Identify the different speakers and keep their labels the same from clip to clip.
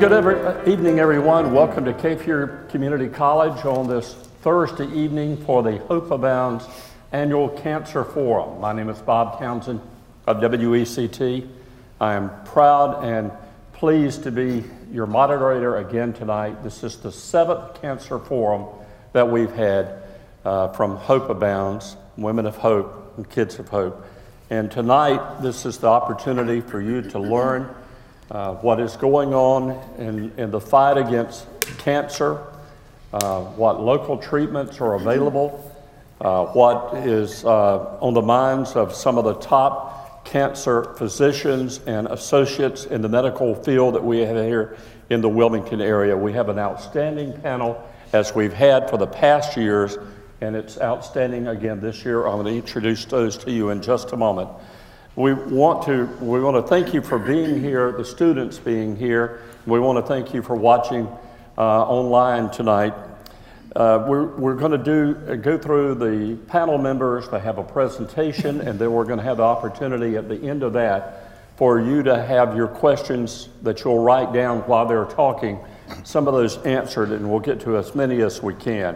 Speaker 1: Evening, everyone. Welcome to Cape Fear Community College on this Thursday evening for the Hope Abounds Annual Cancer Forum. My name is Bob Townsend of WECT. I am proud and pleased to be your moderator again tonight. This is the 7th Cancer Forum that we've had from Hope Abounds, Women of Hope and Kids of Hope. And tonight, this is the opportunity for you to learn what is going on in the fight against cancer, what local treatments are available, what is on the minds of some of the top cancer physicians and associates in the medical field that we have here in the Wilmington area. We have an outstanding panel, as we've had for the past years, and it's outstanding again this year. I'm going to introduce those to you in just a moment. We want to thank you for being here, the students being here. We want to thank you for watching online tonight. We're going to go through the panel members to have a presentation, and then we're going to have the opportunity at the end of that for you to have your questions that you'll write down while they're talking, some of those answered, and we'll get to as many as we can.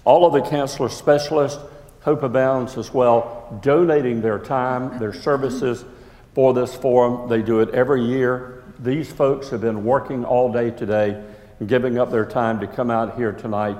Speaker 1: All of the cancer specialists, Hope Abounds as well, donating their time, their services for this forum. They do it every year. These folks have been working all day today and giving up their time to come out here tonight.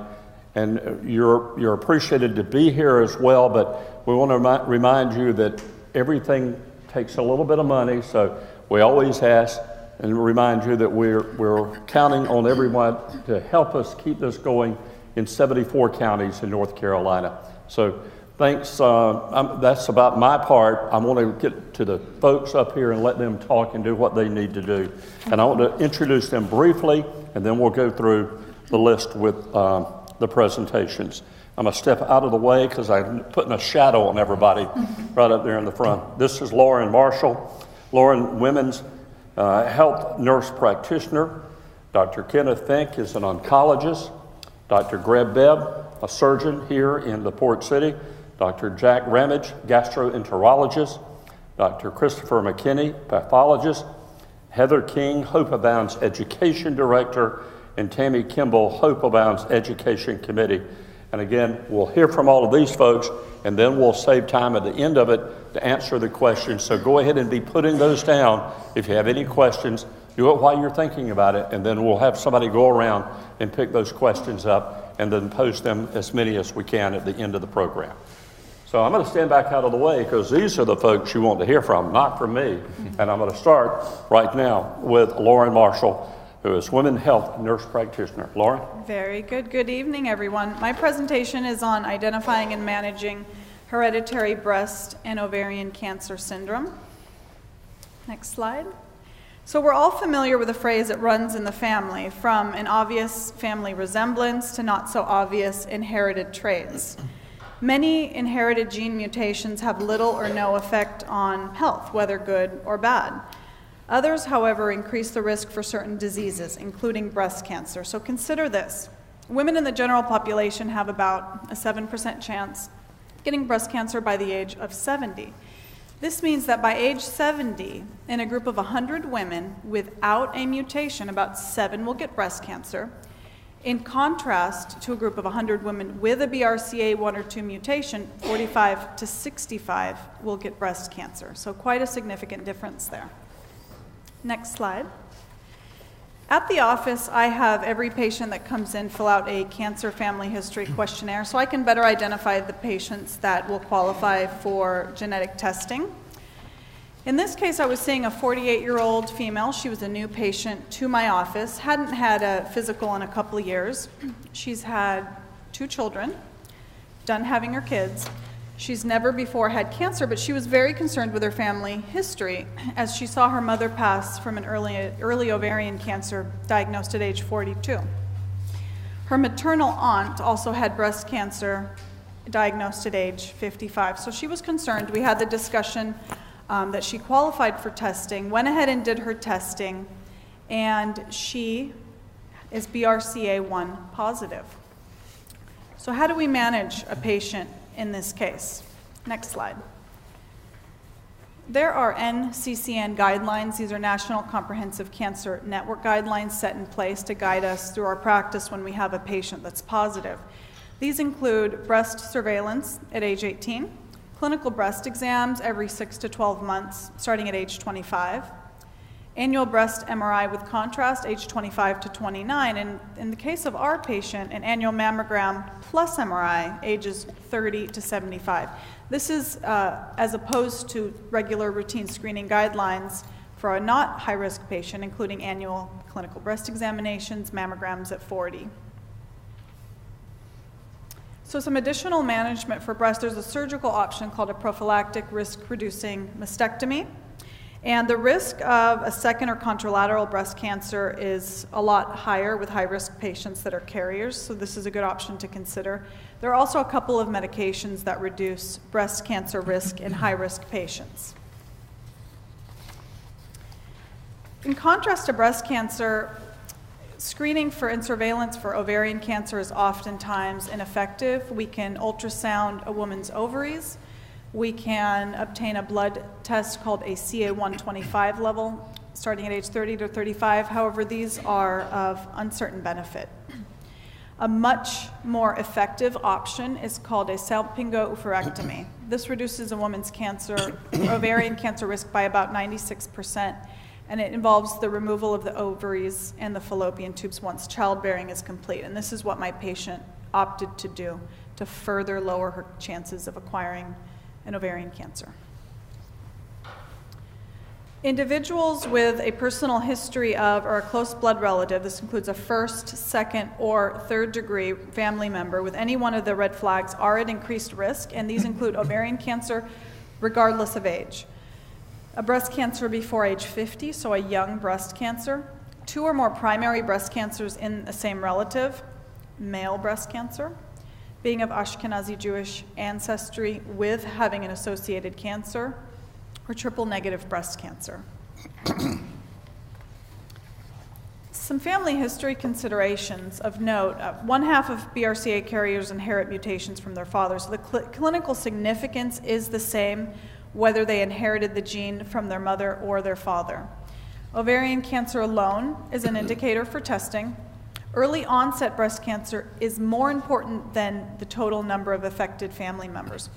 Speaker 1: And you're appreciated to be here as well, but we want to remind you that everything takes a little bit of money, so we always ask and remind you that we're counting on everyone to help us keep this going in 74 counties in North Carolina. So thanks, that's about my part. I want to get to the folks up here and let them talk and do what they need to do. And I want to introduce them briefly, and then we'll go through the list with the presentations. I'm going to step out of the way because I'm putting a shadow on everybody right up there in the front. This is Lauren Marshall. Lauren, women's health nurse practitioner. Dr. Kenneth Fink is an oncologist. Dr. Greg Bebb, a surgeon here in the Port City. Dr. Jack Ramage, gastroenterologist. Dr. Christopher McKinney, pathologist. Heather King, Hope Abounds Education Director. And Tammy Kimball, Hope Abounds Education Committee. And again, we'll hear from all of these folks, and then we'll save time at the end of it to answer the questions. So go ahead and be putting those down if you have any questions. Do it while you're thinking about it, and then we'll have somebody go around and pick those questions up and then post them as many as we can at the end of the program. So I'm going to stand back out of the way because these are the folks you want to hear from, not from me. And I'm going to start right now with Lauren Marshall, who is Women's Health Nurse Practitioner. Lauren?
Speaker 2: Very good. Good evening, everyone. My presentation is on identifying and managing hereditary breast and ovarian cancer syndrome. Next slide. So we're all familiar with a phrase that runs in the family, from an obvious family resemblance to not so obvious inherited traits. Many inherited gene mutations have little or no effect on health, whether good or bad. Others, however, increase the risk for certain diseases, including breast cancer. So consider this. Women in the general population have about a 7% chance of getting breast cancer by the age of 70. This means that by age 70, in a group of 100 women without a mutation, about 7 will get breast cancer. In contrast to a group of 100 women with a BRCA1 or 2 mutation, 45 to 65 will get breast cancer. So quite a significant difference there. Next slide. At the office, I have every patient that comes in fill out a cancer family history questionnaire so I can better identify the patients that will qualify for genetic testing. In this case, I was seeing a 48-year-old female. She was a new patient to my office, hadn't had a physical in a couple of years. She's had 2 children, done having her kids. She's never before had cancer, but she was very concerned with her family history as she saw her mother pass from an early ovarian cancer diagnosed at age 42. Her maternal aunt also had breast cancer diagnosed at age 55. So she was concerned. We had the discussion that she qualified for testing, went ahead and did her testing, and she is BRCA1 positive. So how do we manage a patient in this case? Next slide. There are NCCN guidelines. These are National Comprehensive Cancer Network guidelines set in place to guide us through our practice when we have a patient that's positive. These include breast surveillance at age 18, clinical breast exams every 6 to 12 months, starting at age 25, annual breast MRI with contrast, age 25 to 29, and in the case of our patient, an annual mammogram plus MRI, ages 30 to 75. This is as opposed to regular routine screening guidelines for a not high-risk patient, including annual clinical breast examinations, mammograms at 40. So some additional management for breast, there's a surgical option called a prophylactic risk-reducing mastectomy. And the risk of a second or contralateral breast cancer is a lot higher with high-risk patients that are carriers, so this is a good option to consider. There are also a couple of medications that reduce breast cancer risk in high-risk patients. In contrast to breast cancer, screening for and surveillance for ovarian cancer is oftentimes ineffective. We can ultrasound a woman's ovaries. We can obtain a blood test called a CA-125 level, starting at age 30 to 35. However, these are of uncertain benefit. A much more effective option is called a salpingo-oophorectomy. This reduces a woman's ovarian cancer risk by about 96%, and it involves the removal of the ovaries and the fallopian tubes once childbearing is complete. And this is what my patient opted to do to further lower her chances of acquiring an ovarian cancer. Individuals with a personal history of or a close blood relative, this includes a first, second, or third degree family member with any one of the red flags, are at increased risk, and these include ovarian cancer regardless of age. A breast cancer before age 50, so a young breast cancer. 2 or more primary breast cancers in the same relative, male breast cancer. Being of Ashkenazi Jewish ancestry with having an associated cancer, or triple negative breast cancer. Some family history considerations of note. 1/2 of BRCA carriers inherit mutations from their fathers. So the clinical significance is the same whether they inherited the gene from their mother or their father. Ovarian cancer alone is an indicator for testing. Early onset breast cancer is more important than the total number of affected family members.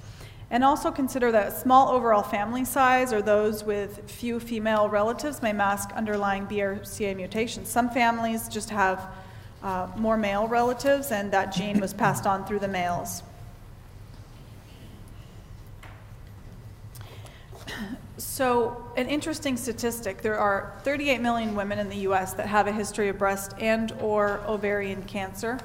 Speaker 2: And also consider that small overall family size or those with few female relatives may mask underlying BRCA mutations. Some families just have more male relatives, and that gene was passed on through the males. So an interesting statistic, there are 38 million women in the US that have a history of breast and or ovarian cancer.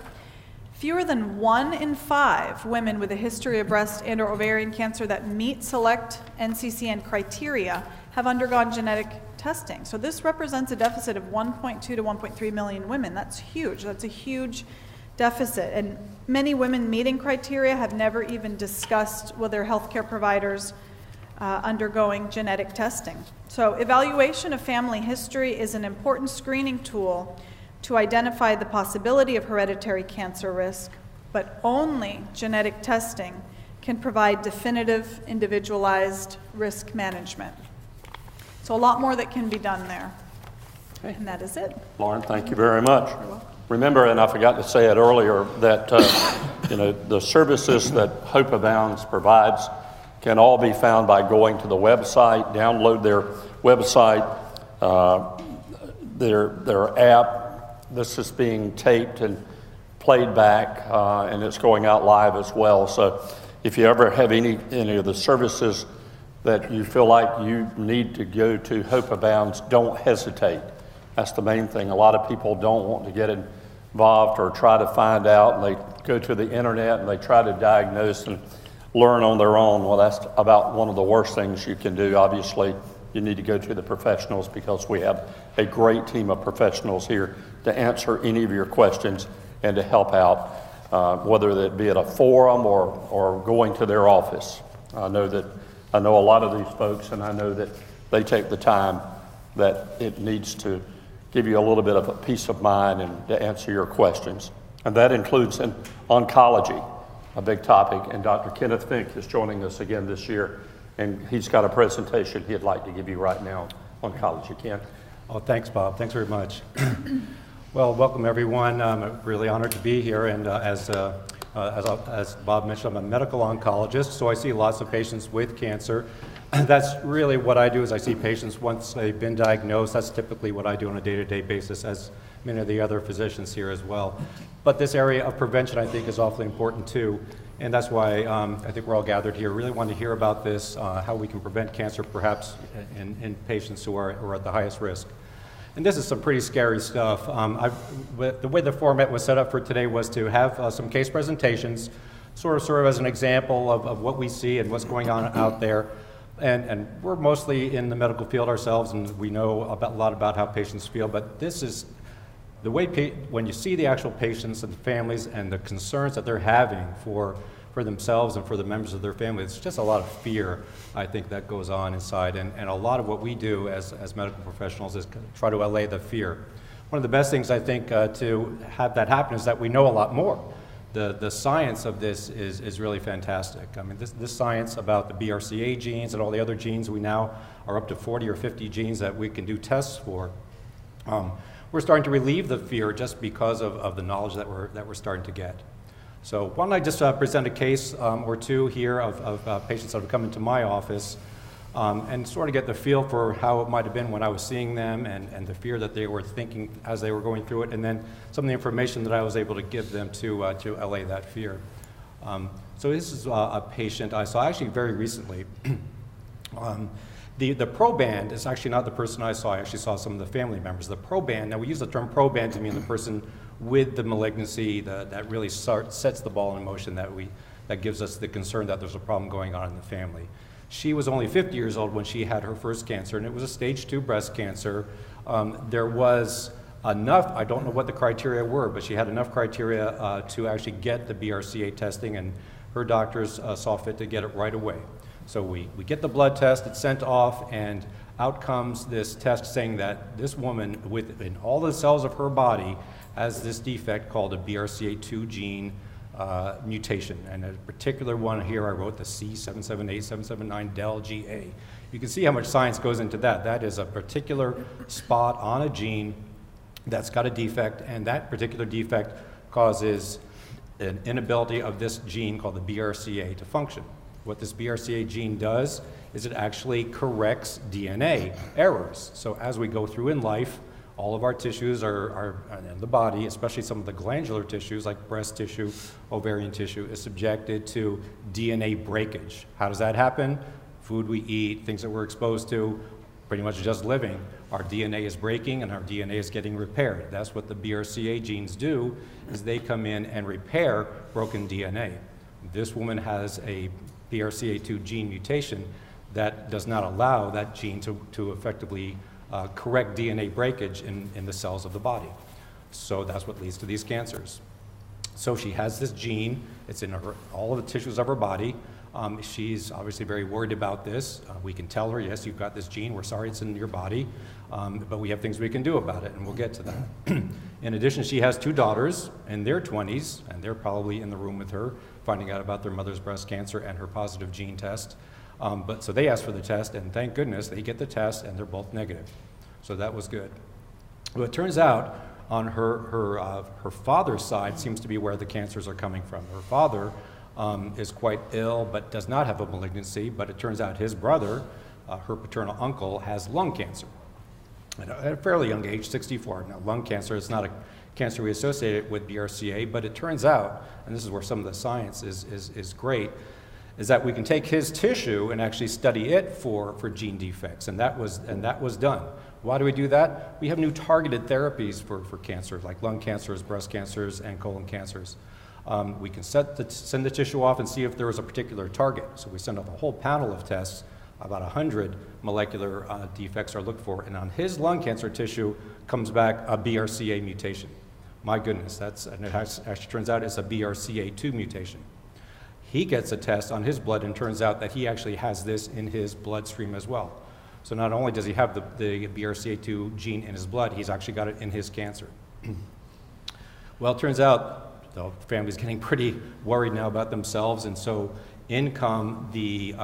Speaker 2: Fewer than 1 in 5 women with a history of breast and or ovarian cancer that meet select NCCN criteria have undergone genetic testing. So this represents a deficit of 1.2 to 1.3 million women. That's huge. That's a huge deficit. And many women meeting criteria have never even discussed with their healthcare providers undergoing genetic testing. So evaluation of family history is an important screening tool to identify the possibility of hereditary cancer risk, but only genetic testing can provide definitive, individualized risk management. So a lot more that can be done there. Okay. And that is it.
Speaker 1: Lauren, thank you very much. Remember, and I forgot to say it earlier, that the services that Hope Abounds provides can all be found by going to the website, download their website, their app. This is being taped and played back, and it's going out live as well. So if you ever have any of the services that you feel like you need to go to Hope Abounds, don't hesitate. That's the main thing. A lot of people don't want to get involved or try to find out, and they go to the internet and they try to diagnose and learn on their own. Well, that's about one of the worst things you can do. Obviously, you need to go to the professionals because we have a great team of professionals here to answer any of your questions and to help out, whether that be at a forum or going to their office. I know a lot of these folks, and I know that they take the time that it needs to give you a little bit of a peace of mind and to answer your questions. And that includes in oncology, a big topic, and Dr. Kenneth Fink is joining us again this year and he's got a presentation he'd like to give you right now on college. You can.
Speaker 3: Oh, thanks, Bob. Thanks very much. Well, welcome everyone. I'm really honored to be here, and as Bob mentioned, I'm a medical oncologist, so I see lots of patients with cancer. That's really what I do, is I see patients once they've been diagnosed. That's typically what I do on a day-to-day basis, as many of the other physicians here as well. But this area of prevention, I think, is awfully important too, and that's why I think we're all gathered here. Really want to hear about this, how we can prevent cancer, perhaps in patients who are at the highest risk. And this is some pretty scary stuff. The way the format was set up for today was to have some case presentations, sort of as an example of what we see and what's going on out there. And we're mostly in the medical field ourselves, and we know a lot about how patients feel, but this is the way, when you see the actual patients and the families and the concerns that they're having for themselves and for the members of their family, it's just a lot of fear, I think, that goes on inside. And a lot of what we do as medical professionals is try to allay the fear. One of the best things, I think, to have that happen is that we know a lot more. The science of this is really fantastic. I mean, this science about the BRCA genes and all the other genes, we now are up to 40 or 50 genes that we can do tests for. We're starting to relieve the fear just because of the knowledge that we're starting to get. So why don't I just present a case or two here of patients that have come into my office and sort of get the feel for how it might have been when I was seeing them and the fear that they were thinking as they were going through it, and then some of the information that I was able to give them to allay that fear. So this is a patient I saw actually very recently. The proband is actually not the person I saw. I actually saw some of the family members. The proband, now we use the term proband to mean the person with the malignancy that really sets the ball in motion, that gives us the concern that there's a problem going on in the family. She was only 50 years old when she had her first cancer, and it was a stage 2 breast cancer. There was enough, I don't know what the criteria were, but she had enough criteria to actually get the BRCA testing, and her doctors saw fit to get it right away. So we get the blood test, it's sent off, and out comes this test saying that this woman, within all the cells of her body, has this defect called a BRCA2 gene mutation. And a particular one here, I wrote the C778779delGA. You can see how much science goes into that. That is a particular spot on a gene that's got a defect, and that particular defect causes an inability of this gene called the BRCA to function. What this BRCA gene does is it actually corrects DNA errors. So as we go through in life, all of our tissues are in the body, especially some of the glandular tissues like breast tissue, ovarian tissue, is subjected to DNA breakage. How does that happen? Food we eat, things that we're exposed to, pretty much just living. Our DNA is breaking and our DNA is getting repaired. That's what the BRCA genes do, is they come in and repair broken DNA. This woman has a BRCA2 gene mutation that does not allow that gene to effectively correct DNA breakage in the cells of the body. So that's what leads to these cancers. So she has this gene, it's in all of the tissues of her body. She's obviously very worried about this. We can tell her, yes, you've got this gene, we're sorry it's in your body, but we have things we can do about it, and we'll get to that. In addition, she has 2 daughters in their 20s, and they're probably in the room with her, finding out about their mother's breast cancer and her positive gene test. So they asked for the test, and thank goodness they get the test, and they're both negative. So that was good. Well, it turns out on her father's side seems to be where the cancers are coming from. Her father is quite ill, but does not have a malignancy, but it turns out his brother, her paternal uncle, has lung cancer at a fairly young age, 64. Now, lung cancer is not a cancer we associate with BRCA, but it turns out, and this is where some of the science is great, is that we can take his tissue and actually study it for gene defects, and that was done. Why do we do that? We have new targeted therapies for cancers, like lung cancers, breast cancers, and colon cancers. We can send the tissue off and see if there was a particular target. So we send off a whole panel of tests, about 100 molecular defects are looked for, and on his lung cancer tissue comes back a BRCA mutation. My goodness, and it actually turns out it's a BRCA2 mutation. He gets a test on his blood and turns out that he actually has this in his bloodstream as well. So not only does he have the BRCA2 gene in his blood, he's actually got it in his cancer. Well, it turns out the family's getting pretty worried now about themselves, and so in come the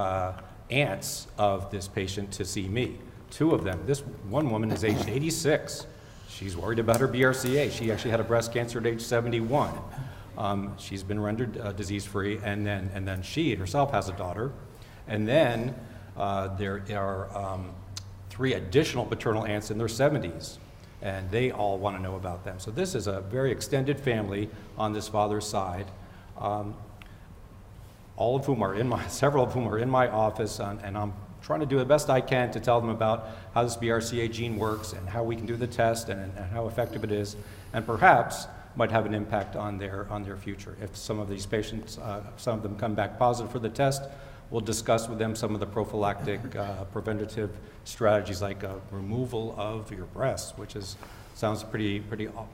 Speaker 3: aunts of this patient to see me. 2 of them. This one woman is aged 86. She's worried about her BRCA. She actually had a breast cancer at age 71. She's been rendered disease-free, and then she herself has a daughter. And then there are 3 additional paternal aunts in their 70s, and they all want to know about them. So this is a very extended family on this father's side, all of whom are several of whom are in my office, and I'm trying to do the best I can to tell them about how this BRCA gene works and how we can do the test and how effective it is, and perhaps might have an impact on their future. If some of these patients, some of them come back positive for the test, we'll discuss with them some of the prophylactic preventative strategies like removal of your breasts, which sounds pretty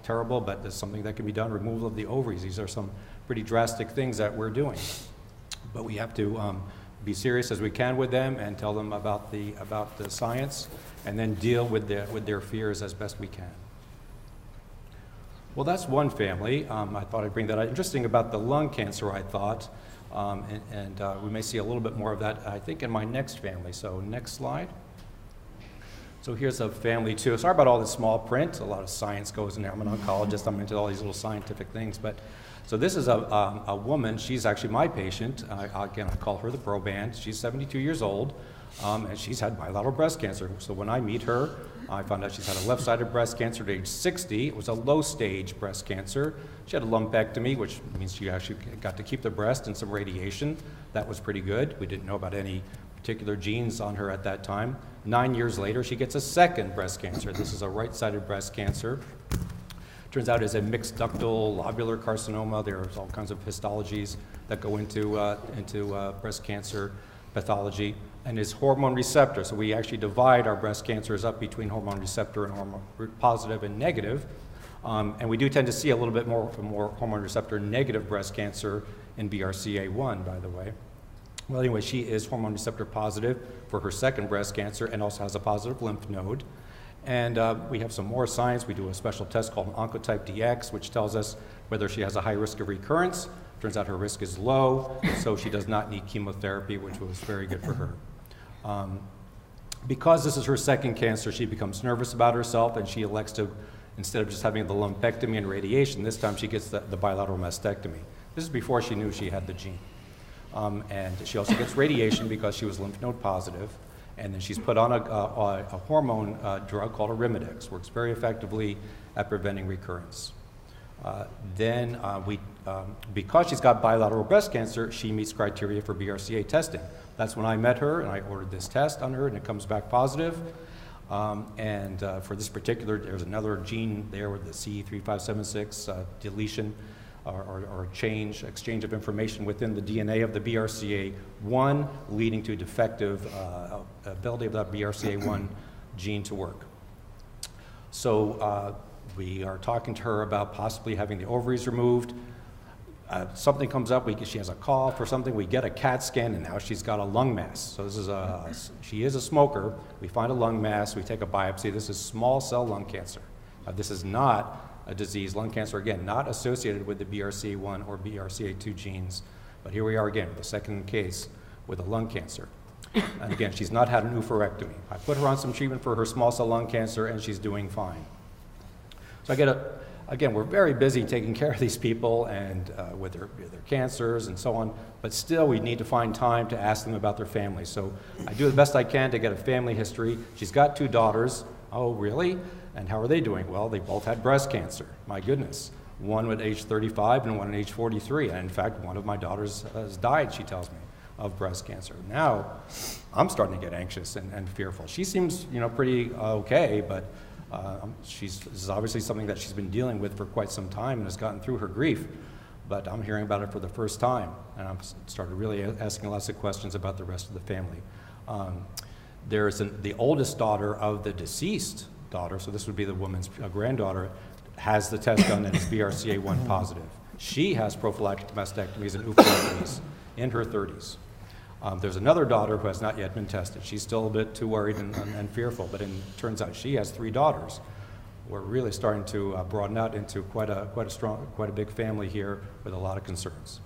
Speaker 3: terrible, but it's something that can be done. Removal of the ovaries. These are some pretty drastic things that we're doing. But we have to be serious as we can with them and tell them about the science, and then deal with their fears as best we can. Well, that's one family. I thought I'd bring that out. Interesting about the lung cancer, I thought, and we may see a little bit more of that, I think, in my next family. So next slide. So here's a family too. Sorry about all this small print. A lot of science goes in there. I'm an oncologist. I'm into all these little scientific things. But so this is a woman. She's actually my patient. Again, I call her the proband. She's 72 years old, and she's had bilateral breast cancer. So when I meet her, I found out she's had a left-sided breast cancer at age 60. It was a low-stage breast cancer. She had a lumpectomy, which means she actually got to keep the breast and some radiation. That was pretty good. We didn't know about any particular genes on her at that time. 9 years later, she gets a second breast cancer. This is a right-sided breast cancer. Turns out it's a mixed ductal lobular carcinoma. There's all kinds of histologies that go into breast cancer pathology, and is hormone receptor. So we actually divide our breast cancers up between hormone receptor and hormone positive and negative. And we do tend to see a little bit more hormone receptor negative breast cancer in BRCA1, by the way. Well, anyway, she is hormone receptor positive for her second breast cancer and also has a positive lymph node. And we have some more science. We do a special test called Oncotype DX, which tells us whether she has a high risk of recurrence. Turns out her risk is low, so she does not need chemotherapy, which was very good for her. Because this is her second cancer, she becomes nervous about herself, and she elects to, instead of just having the lumpectomy and radiation, this time she gets the bilateral mastectomy. This is before she knew she had the gene. And she also gets radiation because she was lymph node positive. And then she's put on a hormone drug called Arimidex. Works very effectively at preventing recurrence. Because she's got bilateral breast cancer, she meets criteria for BRCA testing. That's when I met her, and I ordered this test on her, and it comes back positive. For this particular, there's another gene there with the C3576 deletion or exchange of information within the DNA of the BRCA1, leading to defective ability of that BRCA1 gene to work. So we are talking to her about possibly having the ovaries removed. Something comes up, she has a cough or something, we get a CAT scan, and now she's got a lung mass. So this is she is a smoker. We find a lung mass, we take a biopsy. This is small cell lung cancer. This is not a disease, lung cancer, again, not associated with the BRCA1 or BRCA2 genes. But here we are again, the second case with a lung cancer. And again, she's not had an oophorectomy. I put her on some treatment for her small cell lung cancer, and she's doing fine. So again, we're very busy taking care of these people and with their cancers and so on, but still we need to find time to ask them about their families. So I do the best I can to get a family history. She's got 2 daughters. Oh, really? And how are they doing? Well, they both had breast cancer. My goodness. One at age 35 and one at age 43. And in fact, one of my daughters has died, she tells me, of breast cancer. Now, I'm starting to get anxious and fearful. She seems, pretty okay, but this is obviously something that she's been dealing with for quite some time and has gotten through her grief. But I'm hearing about it for the first time, and I'm started really asking lots of questions about the rest of the family. There's the oldest daughter of the deceased daughter, so this would be the woman's granddaughter, has the test done and is BRCA1 positive. She has prophylactic mastectomies and oophorectomies in her 30s. There's another daughter who has not yet been tested. She's still a bit too worried and fearful, but it turns out she has 3 daughters. We're really starting to broaden out into quite a big family here with a lot of concerns.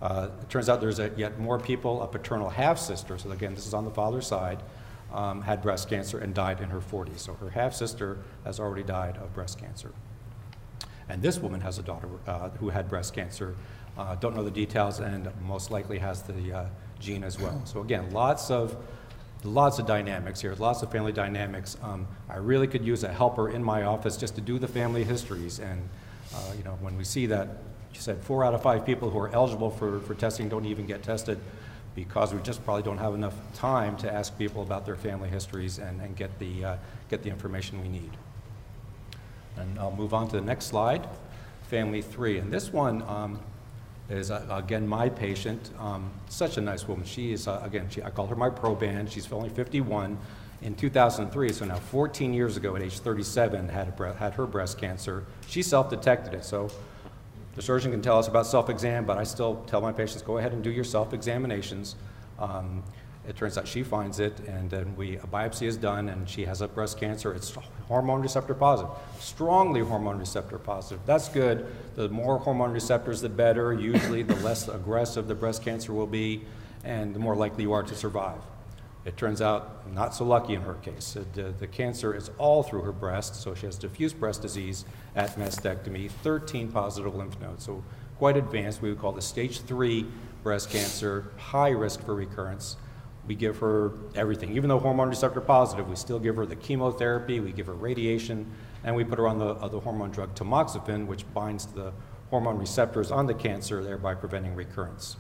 Speaker 3: It turns out there's yet more people, a paternal half-sister, so again, this is on the father's side, had breast cancer and died in her 40s. So her half-sister has already died of breast cancer. And this woman has a daughter who had breast cancer. Don't know the details, and most likely has the gene as well. So again, lots of dynamics here, lots of family dynamics. I really could use a helper in my office just to do the family histories. And you know, when we see that, you said 4 out of 5 people who are eligible for testing don't even get tested because we just probably don't have enough time to ask people about their family histories and get the information we need. And I'll move on to the next slide, family 3. And this one is, again, my patient. Such a nice woman. She is, again, I call her my proband. She's only 51. In 2003, so now 14 years ago at age 37, had her breast cancer. She self-detected it. So the surgeon can tell us about self-exam, but I still tell my patients, go ahead and do your self-examinations. It turns out she finds it, and then a biopsy is done, and she has a breast cancer. It's hormone receptor positive, strongly hormone receptor positive. That's good. The more hormone receptors, the better. Usually, the less aggressive the breast cancer will be, and the more likely you are to survive. It turns out not so lucky in her case. The cancer is all through her breast, so she has diffuse breast disease at mastectomy, 13 positive lymph nodes, so quite advanced. We would call this stage 3 breast cancer, high risk for recurrence. We give her everything. Even though hormone receptor positive, we still give her the chemotherapy, we give her radiation, and we put her on the hormone drug tamoxifen, which binds to the hormone receptors on the cancer, thereby preventing recurrence.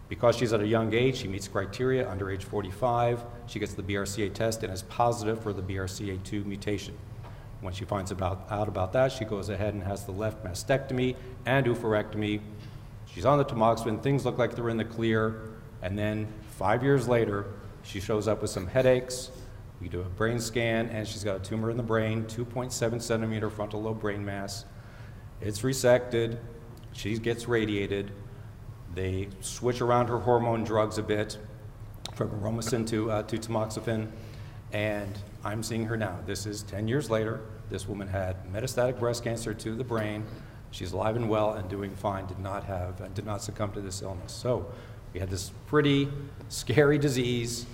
Speaker 3: Because she's at a young age, she meets criteria. Under age 45, she gets the BRCA test and is positive for the BRCA2 mutation. When she finds out about that, she goes ahead and has the left mastectomy and oophorectomy. She's on the tamoxifen, things look like they're in the clear, and then 5 years later, she shows up with some headaches. We do a brain scan, and she's got a tumor in the brain, 2.7 centimeter frontal lobe brain mass. It's resected. She gets radiated. They switch around her hormone drugs a bit from aromasin to tamoxifen, and I'm seeing her now. This is 10 years later. This woman had metastatic breast cancer to the brain. She's alive and well and doing fine, did not succumb to this illness. So we had this pretty scary disease,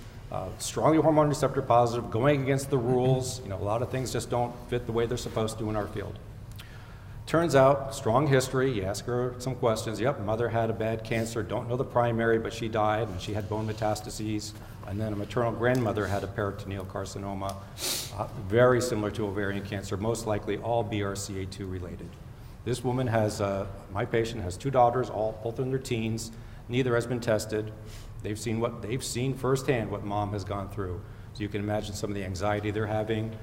Speaker 3: strongly hormone receptor positive, going against the rules. You know, a lot of things just don't fit the way they're supposed to in our field. Turns out, strong history, you ask her some questions. Yep, mother had a bad cancer, don't know the primary, but she died, and she had bone metastases. And then a maternal grandmother had a peritoneal carcinoma, very similar to ovarian cancer, most likely all BRCA2 related. This woman has, my patient has 2 daughters, both in their teens. Neither has been tested. They've seen firsthand what mom has gone through. So you can imagine some of the anxiety they're having.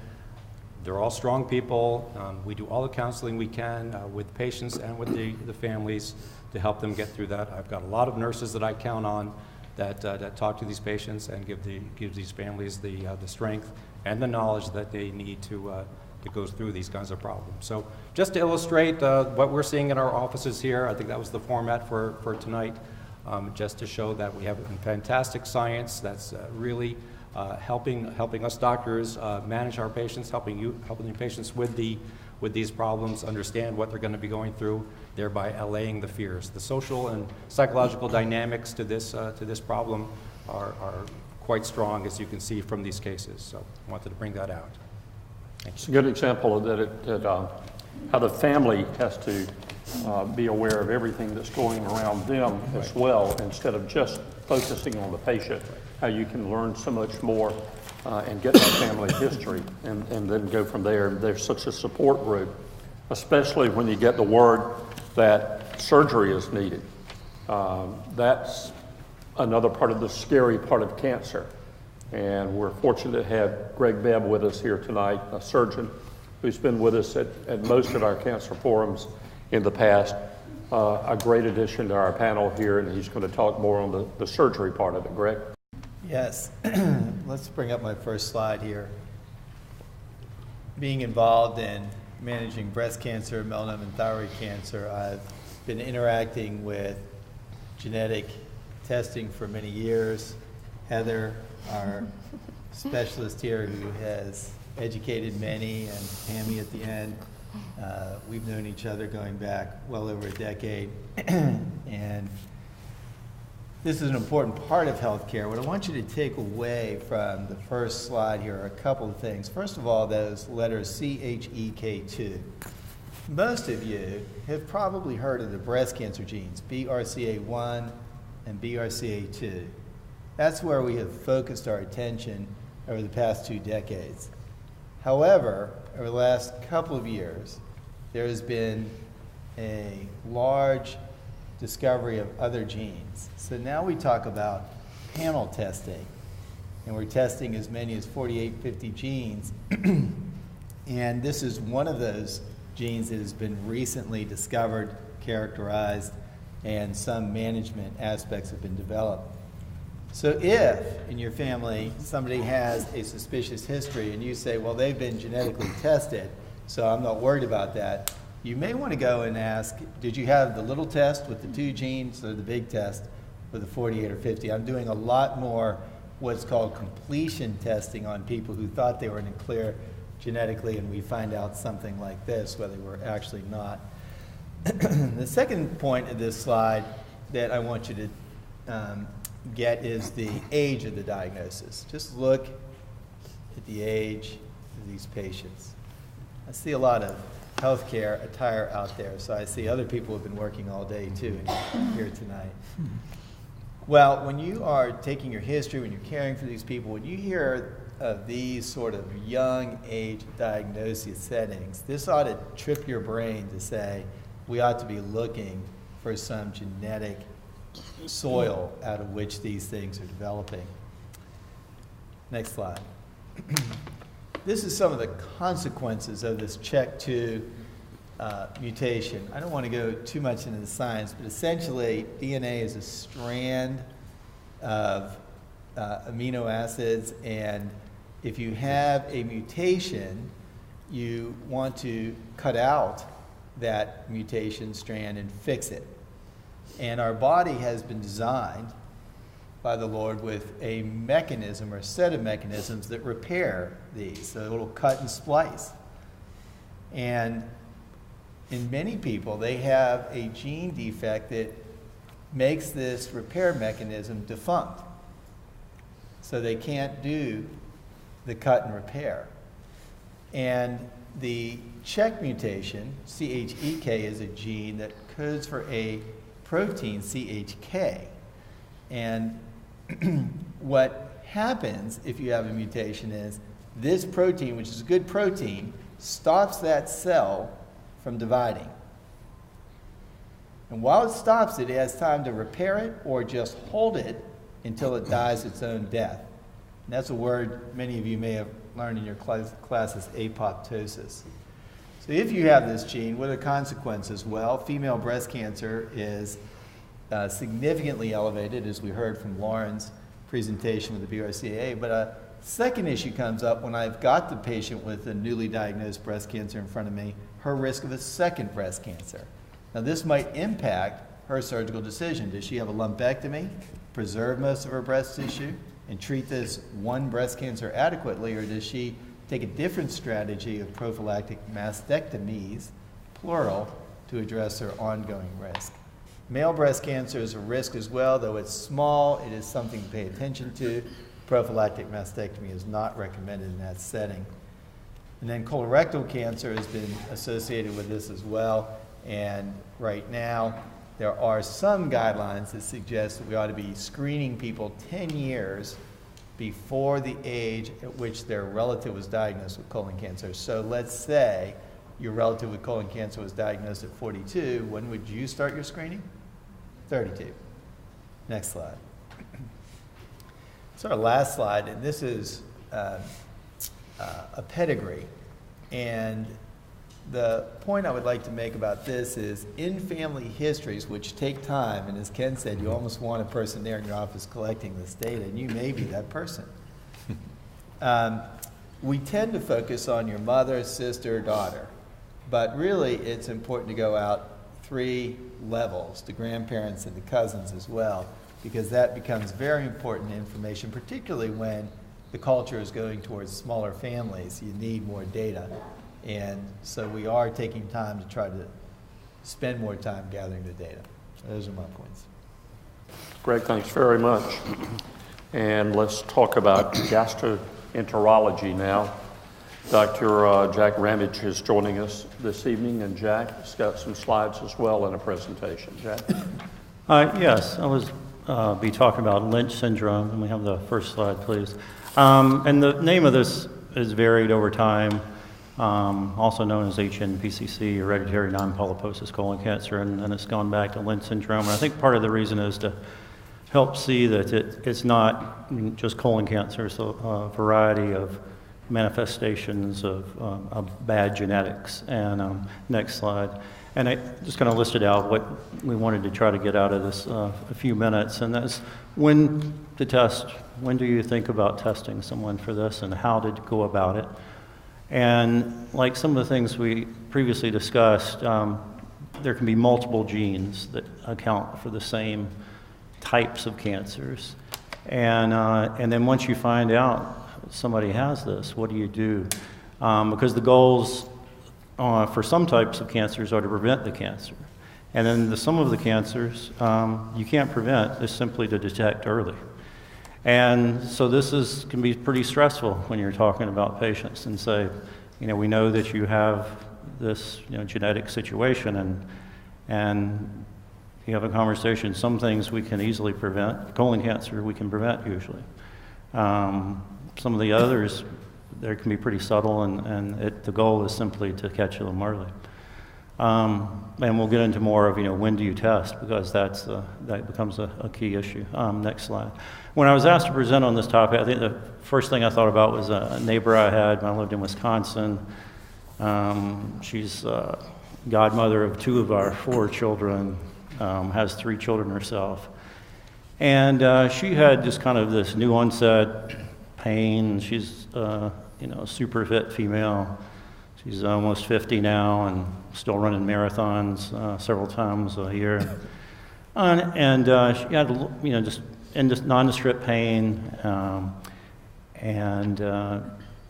Speaker 3: They're all strong people. We do all the counseling we can with patients and with the families to help them get through that. I've got a lot of nurses that I count on that talk to these patients and give these families the strength and the knowledge that they need to go through these kinds of problems. So just to illustrate what we're seeing in our offices here, I think that was the format for tonight, just to show that we have fantastic science that's really helping us doctors manage our patients, helping the patients with these problems understand what they're going to be going through, thereby allaying the fears. The social and psychological dynamics to this problem are quite strong, as you can see from these cases. So I wanted to bring that out.
Speaker 1: It's a good example of how the family has to be aware of everything that's going around them as well, instead of just focusing on the patient. How you can learn so much more and get that family history and then go from there. There's such a support group, especially when you get the word that surgery is needed. That's another part of the scary part of cancer. And we're fortunate to have Greg Bebb with us here tonight, a surgeon who's been with us at most of our cancer forums in the past. A great addition to our panel here, and he's going to talk more on the surgery part of it. Greg?
Speaker 4: Yes. Let's bring up my first slide here. Being involved in managing breast cancer, melanoma, and thyroid cancer, I've been interacting with genetic testing for many years. Heather, our specialist here, who has educated many, and Tammy at the end. We've known each other going back well over a decade. And This is an important part of healthcare. What I want you to take away from the first slide here are a couple of things. First of all, those letters CHEK2. Most of you have probably heard of the breast cancer genes, BRCA1 and BRCA2. That's where we have focused our attention over the past 2 decades. However, over the last couple of years, there has been a large discovery of other genes. So now we talk about panel testing, and we're testing as many as 48, 50 genes. And this is one of those genes that has been recently discovered, characterized, and some management aspects have been developed. So if in your family somebody has a suspicious history and you say, well, they've been genetically tested, so I'm not worried about that, you may want to go and ask, did you have the little test with the 2 genes or the big test with the 48 or 50? I'm doing a lot more what's called completion testing on people who thought they were in the clear genetically, and we find out something like this, whether we're actually not. The second point of this slide that I want you to get is the age of the diagnosis. Just look at the age of these patients. I see a lot of healthcare attire out there, so I see other people have been working all day too here tonight. Well, when you are taking your history, when you're caring for these people, when you hear of these sort of young age diagnosis settings, this ought to trip your brain to say we ought to be looking for some genetic soil out of which these things are developing. Next slide. This is some of the consequences of this CHEK2 mutation. I don't want to go too much into the science, but essentially DNA is a strand of amino acids, and if you have a mutation, you want to cut out that mutation strand and fix it. And our body has been designed by the Lord with a mechanism or a set of mechanisms that repair these. So it'll cut and splice. And in many people, they have a gene defect that makes this repair mechanism defunct. So they can't do the cut and repair. And the CHEK mutation, CHEK, is a gene that codes for a protein, CHK. And what happens if you have a mutation is this protein, which is a good protein, stops that cell from dividing. And while it stops it, it has time to repair it or just hold it until it dies its own death. And that's a word many of you may have learned in your classes, apoptosis. So if you have this gene, what are the consequences? Well, female breast cancer is significantly elevated, as we heard from Lauren's presentation with the BRCA. But a second issue comes up when I've got the patient with a newly diagnosed breast cancer in front of me, her risk of a second breast cancer. Now this might impact her surgical decision. Does she have a lumpectomy, preserve most of her breast tissue, and treat this one breast cancer adequately, or does she take a different strategy of prophylactic mastectomies, plural, to address her ongoing risk? Male breast cancer is a risk as well, though it's small, it is something to pay attention to. Prophylactic mastectomy is not recommended in that setting. And then colorectal cancer has been associated with this as well, and right now there are some guidelines that suggest that we ought to be screening people 10 years before the age at which their relative was diagnosed with colon cancer. So let's say your relative with colon cancer was diagnosed at 42, when would you start your screening? 32. Next slide. So our last slide, and this is a pedigree. And the point I would like to make about this is in family histories, which take time, and as Ken said, you almost want a person there in your office collecting this data, and you may be that person. We tend to focus on your mother, sister, daughter, but really it's important to go out 3 levels, the grandparents and the cousins as well, because that becomes very important information, particularly when the culture is going towards smaller families. You need more data. And so we are taking time to try to spend more time gathering the data. Those are my points.
Speaker 1: Great, thanks very much. And let's talk about gastroenterology now. Dr. Jack Ramage is joining us this evening, and Jack has got some slides as well in a presentation. Jack?
Speaker 5: Yes, I was be talking about Lynch syndrome, and we have the first slide, please. And the name of this is varied over time, also known as HNPCC, hereditary non-polyposis colon cancer, and it's gone back to Lynch syndrome. And I think part of the reason is to help see that it's not just colon cancer, it's a variety of manifestations of bad genetics. And next slide. And I just kind of listed out what we wanted to try to get out of this a few minutes, and that's when to test. When do you think about testing someone for this, and how to go about it? And like some of the things we previously discussed, there can be multiple genes that account for the same types of cancers. And then once you find out somebody has this, what do you do? Because the goals for some types of cancers are to prevent the cancer. And then some of the cancers you can't prevent, it's simply to detect early. And so this can be pretty stressful when you're talking about patients and say, we know that you have this genetic situation, and you have a conversation. Some things we can easily prevent. Colon cancer we can prevent usually. Some of the others, they can be pretty subtle, and the goal is simply to catch them early. And we'll get into more of when do you test, because that becomes a key issue. Next slide. When I was asked to present on this topic, I think the first thing I thought about was a neighbor I had when I lived in Wisconsin. She's godmother of 2 of our 4 children, has 3 children herself. And she had just kind of this new onset pain. She's a super fit female. She's almost 50 now and still running marathons several times a year. And she had just nondescript pain, and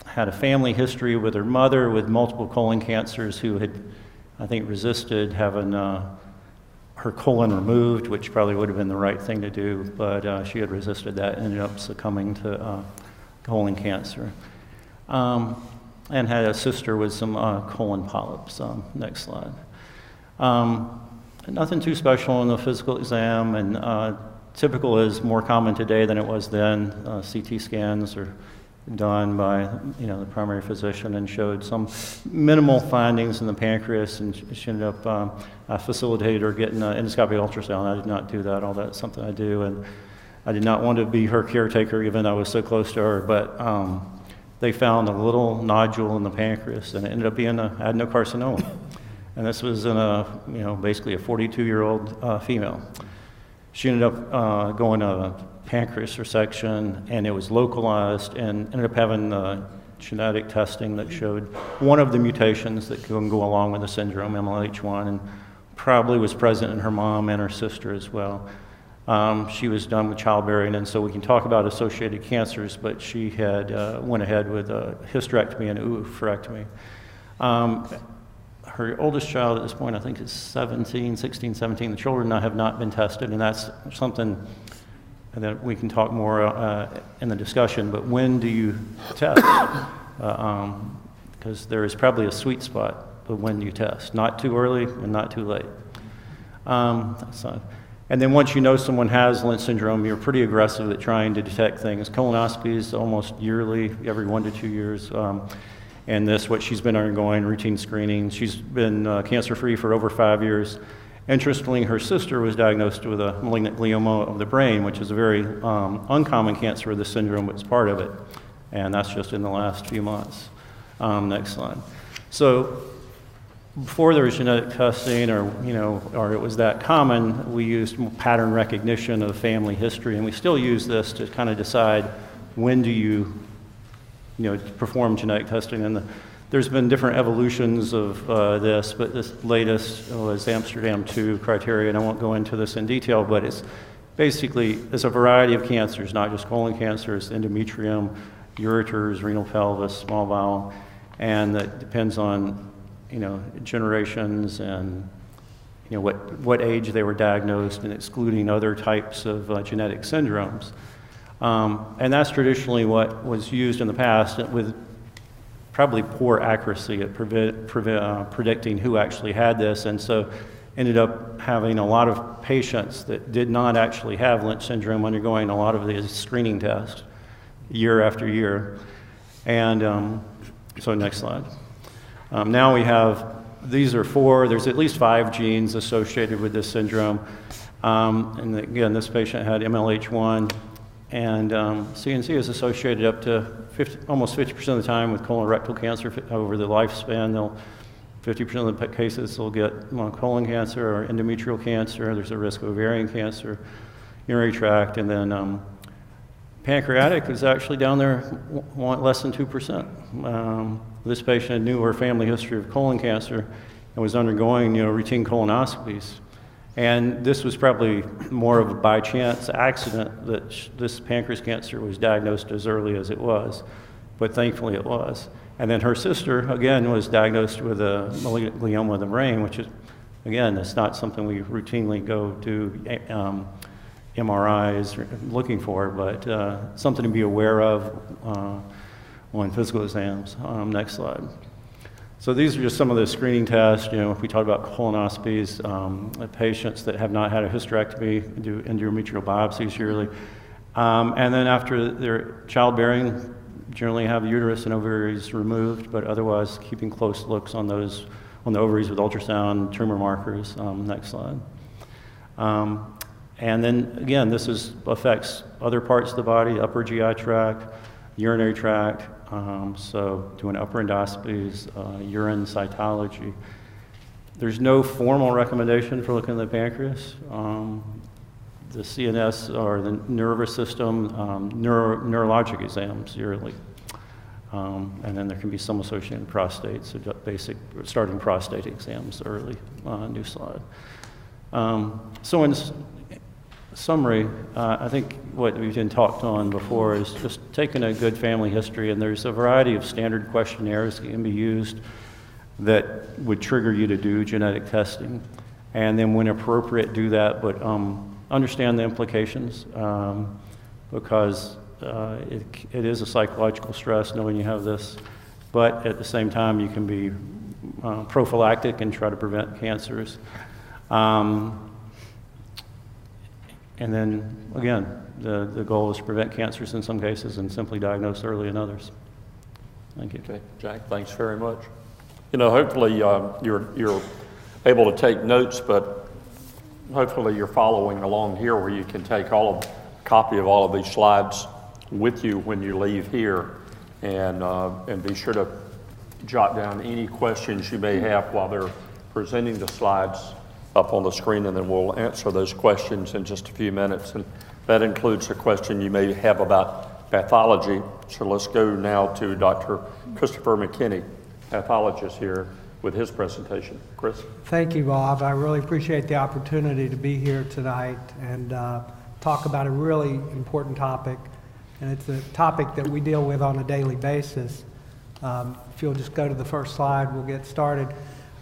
Speaker 5: had a family history with her mother with multiple colon cancers, who had, I think, resisted having her colon removed, which probably would have been the right thing to do, but she had resisted that and ended up succumbing to colon cancer. And had a sister with some colon polyps. Next slide. Nothing too special in the physical exam, and typical is more common today than it was then. CT scans are done by the primary physician and showed some minimal findings in the pancreas, and she ended up I facilitated her getting an endoscopic ultrasound. I did not do that, although that's something I do, and I did not want to be her caretaker even though I was so close to her, but they found a little nodule in the pancreas, and it ended up being an adenocarcinoma. And this was in basically a 42-year-old female. She ended up going to a pancreas resection, and it was localized, and ended up having genetic testing that showed one of the mutations that can go along with the syndrome, MLH1, and probably was present in her mom and her sister as well. She was done with childbearing, and so we can talk about associated cancers, but she had went ahead with a hysterectomy and oophorectomy. Her oldest child at this point, I think, is 16, 17. The children have not been tested, and that's something that we can talk more in the discussion. But when do you test? Because there is probably a sweet spot, but when do you test? Not too early and not too late. And then once you know someone has Lynch syndrome, you're pretty aggressive at trying to detect things. Colonoscopies almost yearly, every 1 to 2 years. And what she's been undergoing, routine screening. She's been cancer-free for over 5 years. Interestingly, her sister was diagnosed with a malignant glioma of the brain, which is a very uncommon cancer of the syndrome, but it's part of it. And that's just in the last few months. Next slide. So before there was genetic testing, or it was that common, we used pattern recognition of family history, and we still use this to kind of decide when do you perform genetic testing. And there's been different evolutions of this, but this latest was Amsterdam 2 criteria, and I won't go into this in detail, but it's basically, it's a variety of cancers, not just colon cancers, endometrium, ureters, renal pelvis, small bowel, and that depends on generations and what age they were diagnosed and excluding other types of genetic syndromes. And that's traditionally what was used in the past with probably poor accuracy at predicting who actually had this, and so ended up having a lot of patients that did not actually have Lynch syndrome undergoing a lot of these screening tests year after year. And so next slide. Now we have, these are 4, there's at least 5 genes associated with this syndrome. And again, this patient had MLH1, and CNC is associated up to almost 50% of the time with colorectal cancer over the lifespan. 50% of the cases will get colon cancer or endometrial cancer. There's a risk of ovarian cancer, urinary tract, and then pancreatic is actually down there less than 2%. This patient knew her family history of colon cancer and was undergoing routine colonoscopies. And this was probably more of a by chance accident that this pancreas cancer was diagnosed as early as it was, but thankfully it was. And then her sister, again, was diagnosed with a malignant glioma of the brain, which is, again, it's not something we routinely go to MRIs looking for, but something to be aware of on physical exams. Next slide. So these are just some of the screening tests. If we talk about colonoscopies, patients that have not had a hysterectomy do endometrial biopsies yearly. And then after their childbearing, generally have uterus and ovaries removed, but otherwise keeping close looks on those, on the ovaries with ultrasound, tumor markers. Next slide. And then again, this affects other parts of the body, upper GI tract, urinary tract, so doing upper endoscopies, urine cytology. There's no formal recommendation for looking at the pancreas. The CNS or the nervous system, neurologic exams yearly. And then there can be some associated prostate, so basic starting prostate exams early. New slide. So in summary, I think what we've been talked on before is just taking a good family history, and there's a variety of standard questionnaires that can be used that would trigger you to do genetic testing. And then when appropriate, do that, but understand the implications because it is a psychological stress knowing you have this, but at the same time you can be prophylactic and try to prevent cancers. And then, again, the goal is to prevent cancers in some cases and simply diagnose early in others. Thank you.
Speaker 1: Okay, Jack, thanks very much. Hopefully you're able to take notes, but hopefully you're following along here where you can take a copy of all of these slides with you when you leave here, and be sure to jot down any questions you may have while they're presenting the slides up on the screen, and then we'll answer those questions in just a few minutes. And that includes a question you may have about pathology. So let's go now to Dr. Christopher McKinney, pathologist here, with his presentation. Chris?
Speaker 6: Thank you, Bob. I really appreciate the opportunity to be here tonight and talk about a really important topic. And it's a topic that we deal with on a daily basis. If you'll just go to the first slide, we'll get started.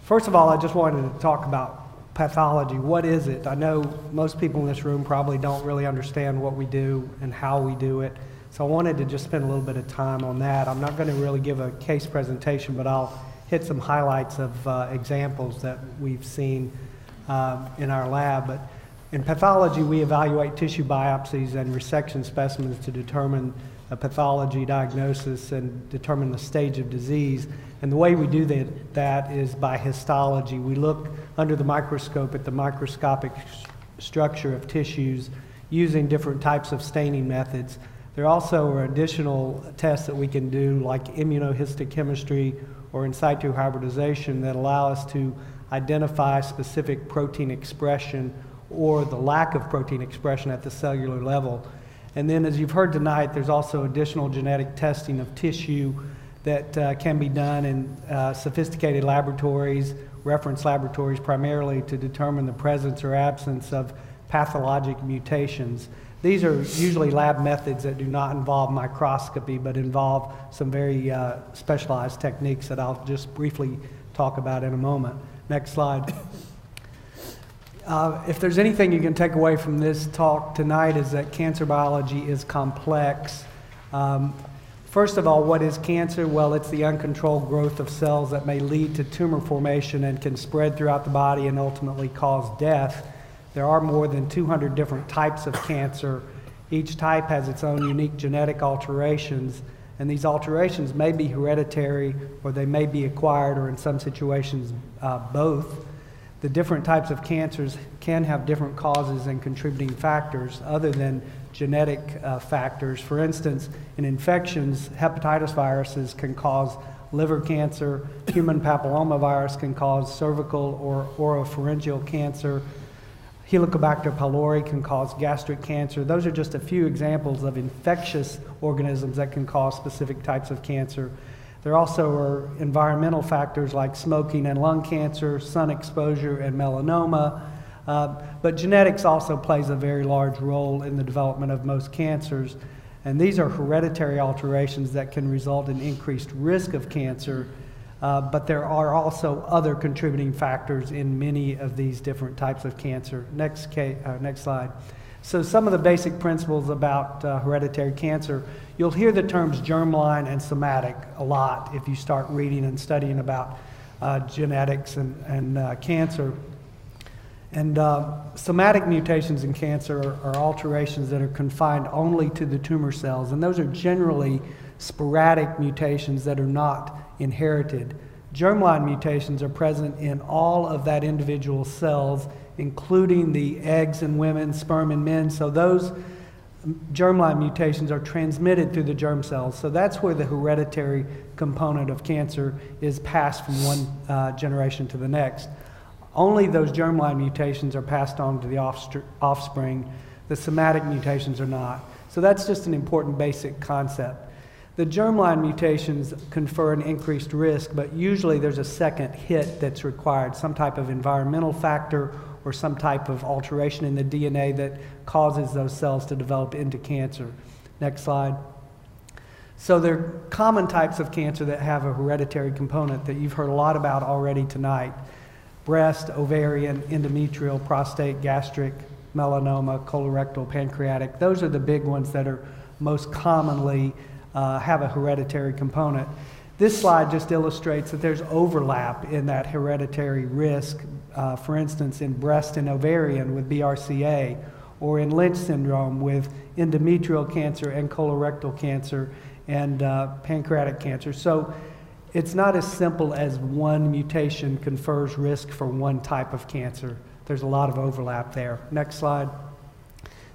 Speaker 6: First of all, I just wanted to talk about pathology. What is it? I know most people in this room probably don't really understand what we do and how we do it. So I wanted to just spend a little bit of time on that. I'm not going to really give a case presentation, but I'll hit some highlights of examples that we've seen in our lab. But in pathology, we evaluate tissue biopsies and resection specimens to determine a pathology diagnosis and determine the stage of disease. And the way we do that is by histology. We look under the microscope at the microscopic structure of tissues using different types of staining methods. There also are additional tests that we can do, like immunohistochemistry or in situ hybridization, that allow us to identify specific protein expression or the lack of protein expression at the cellular level. And then, as you've heard tonight, there's also additional genetic testing of tissue that can be done in sophisticated laboratories, reference laboratories, primarily to determine the presence or absence of pathologic mutations. These are usually lab methods that do not involve microscopy, but involve some very specialized techniques that I'll just briefly talk about in a moment. Next slide. If there's anything you can take away from this talk tonight is that cancer biology is complex. First of all, what is cancer? Well, it's the uncontrolled growth of cells that may lead to tumor formation and can spread throughout the body and ultimately cause death. There are more than 200 different types of cancer. Each type has its own unique genetic alterations, and these alterations may be hereditary or they may be acquired, or in some situations, both. The different types of cancers can have different causes and contributing factors other than genetic factors. For instance, in infections, hepatitis viruses can cause liver cancer, human papillomavirus can cause cervical or oropharyngeal cancer, Helicobacter pylori can cause gastric cancer. Those are just a few examples of infectious organisms that can cause specific types of cancer. There also are environmental factors like smoking and lung cancer, sun exposure and melanoma, but genetics also plays a very large role in the development of most cancers. And these are hereditary alterations that can result in increased risk of cancer, but there are also other contributing factors in many of these different types of cancer. Next slide. So some of the basic principles about hereditary cancer. You'll hear the terms germline and somatic a lot if you start reading and studying about genetics and cancer. And somatic mutations in cancer are alterations that are confined only to the tumor cells, and those are generally sporadic mutations that are not inherited. Germline mutations are present in all of that individual cells, including the eggs in women, sperm in men. So those germline mutations are transmitted through the germ cells. So that's where the hereditary component of cancer is passed from one generation to the next. Only those germline mutations are passed on to the offspring. The somatic mutations are not. So that's just an important basic concept. The germline mutations confer an increased risk, but usually there's a second hit that's required, some type of environmental factor or some type of alteration in the DNA that causes those cells to develop into cancer. Next slide. So there are common types of cancer that have a hereditary component that you've heard a lot about already tonight. Breast, ovarian, endometrial, prostate, gastric, melanoma, colorectal, pancreatic. Those are the big ones that are most commonly have a hereditary component. This slide just illustrates that there's overlap in that hereditary risk, for instance, in breast and ovarian with BRCA, or in Lynch syndrome with endometrial cancer and colorectal cancer and pancreatic cancer. So it's not as simple as one mutation confers risk for one type of cancer. There's a lot of overlap there. Next slide.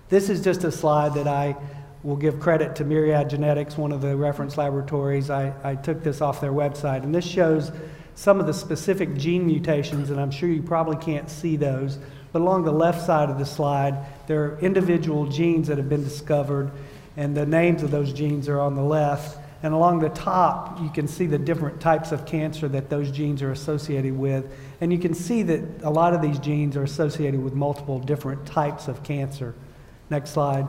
Speaker 6: This is just a slide that I will give credit to Myriad Genetics, one of the reference laboratories. I took this off their website, and this shows some of the specific gene mutations, and I'm sure you probably can't see those, but along the left side of the slide, there are individual genes that have been discovered, and the names of those genes are on the left. And along the top, you can see the different types of cancer that those genes are associated with. And you can see that a lot of these genes are associated with multiple different types of cancer. Next slide.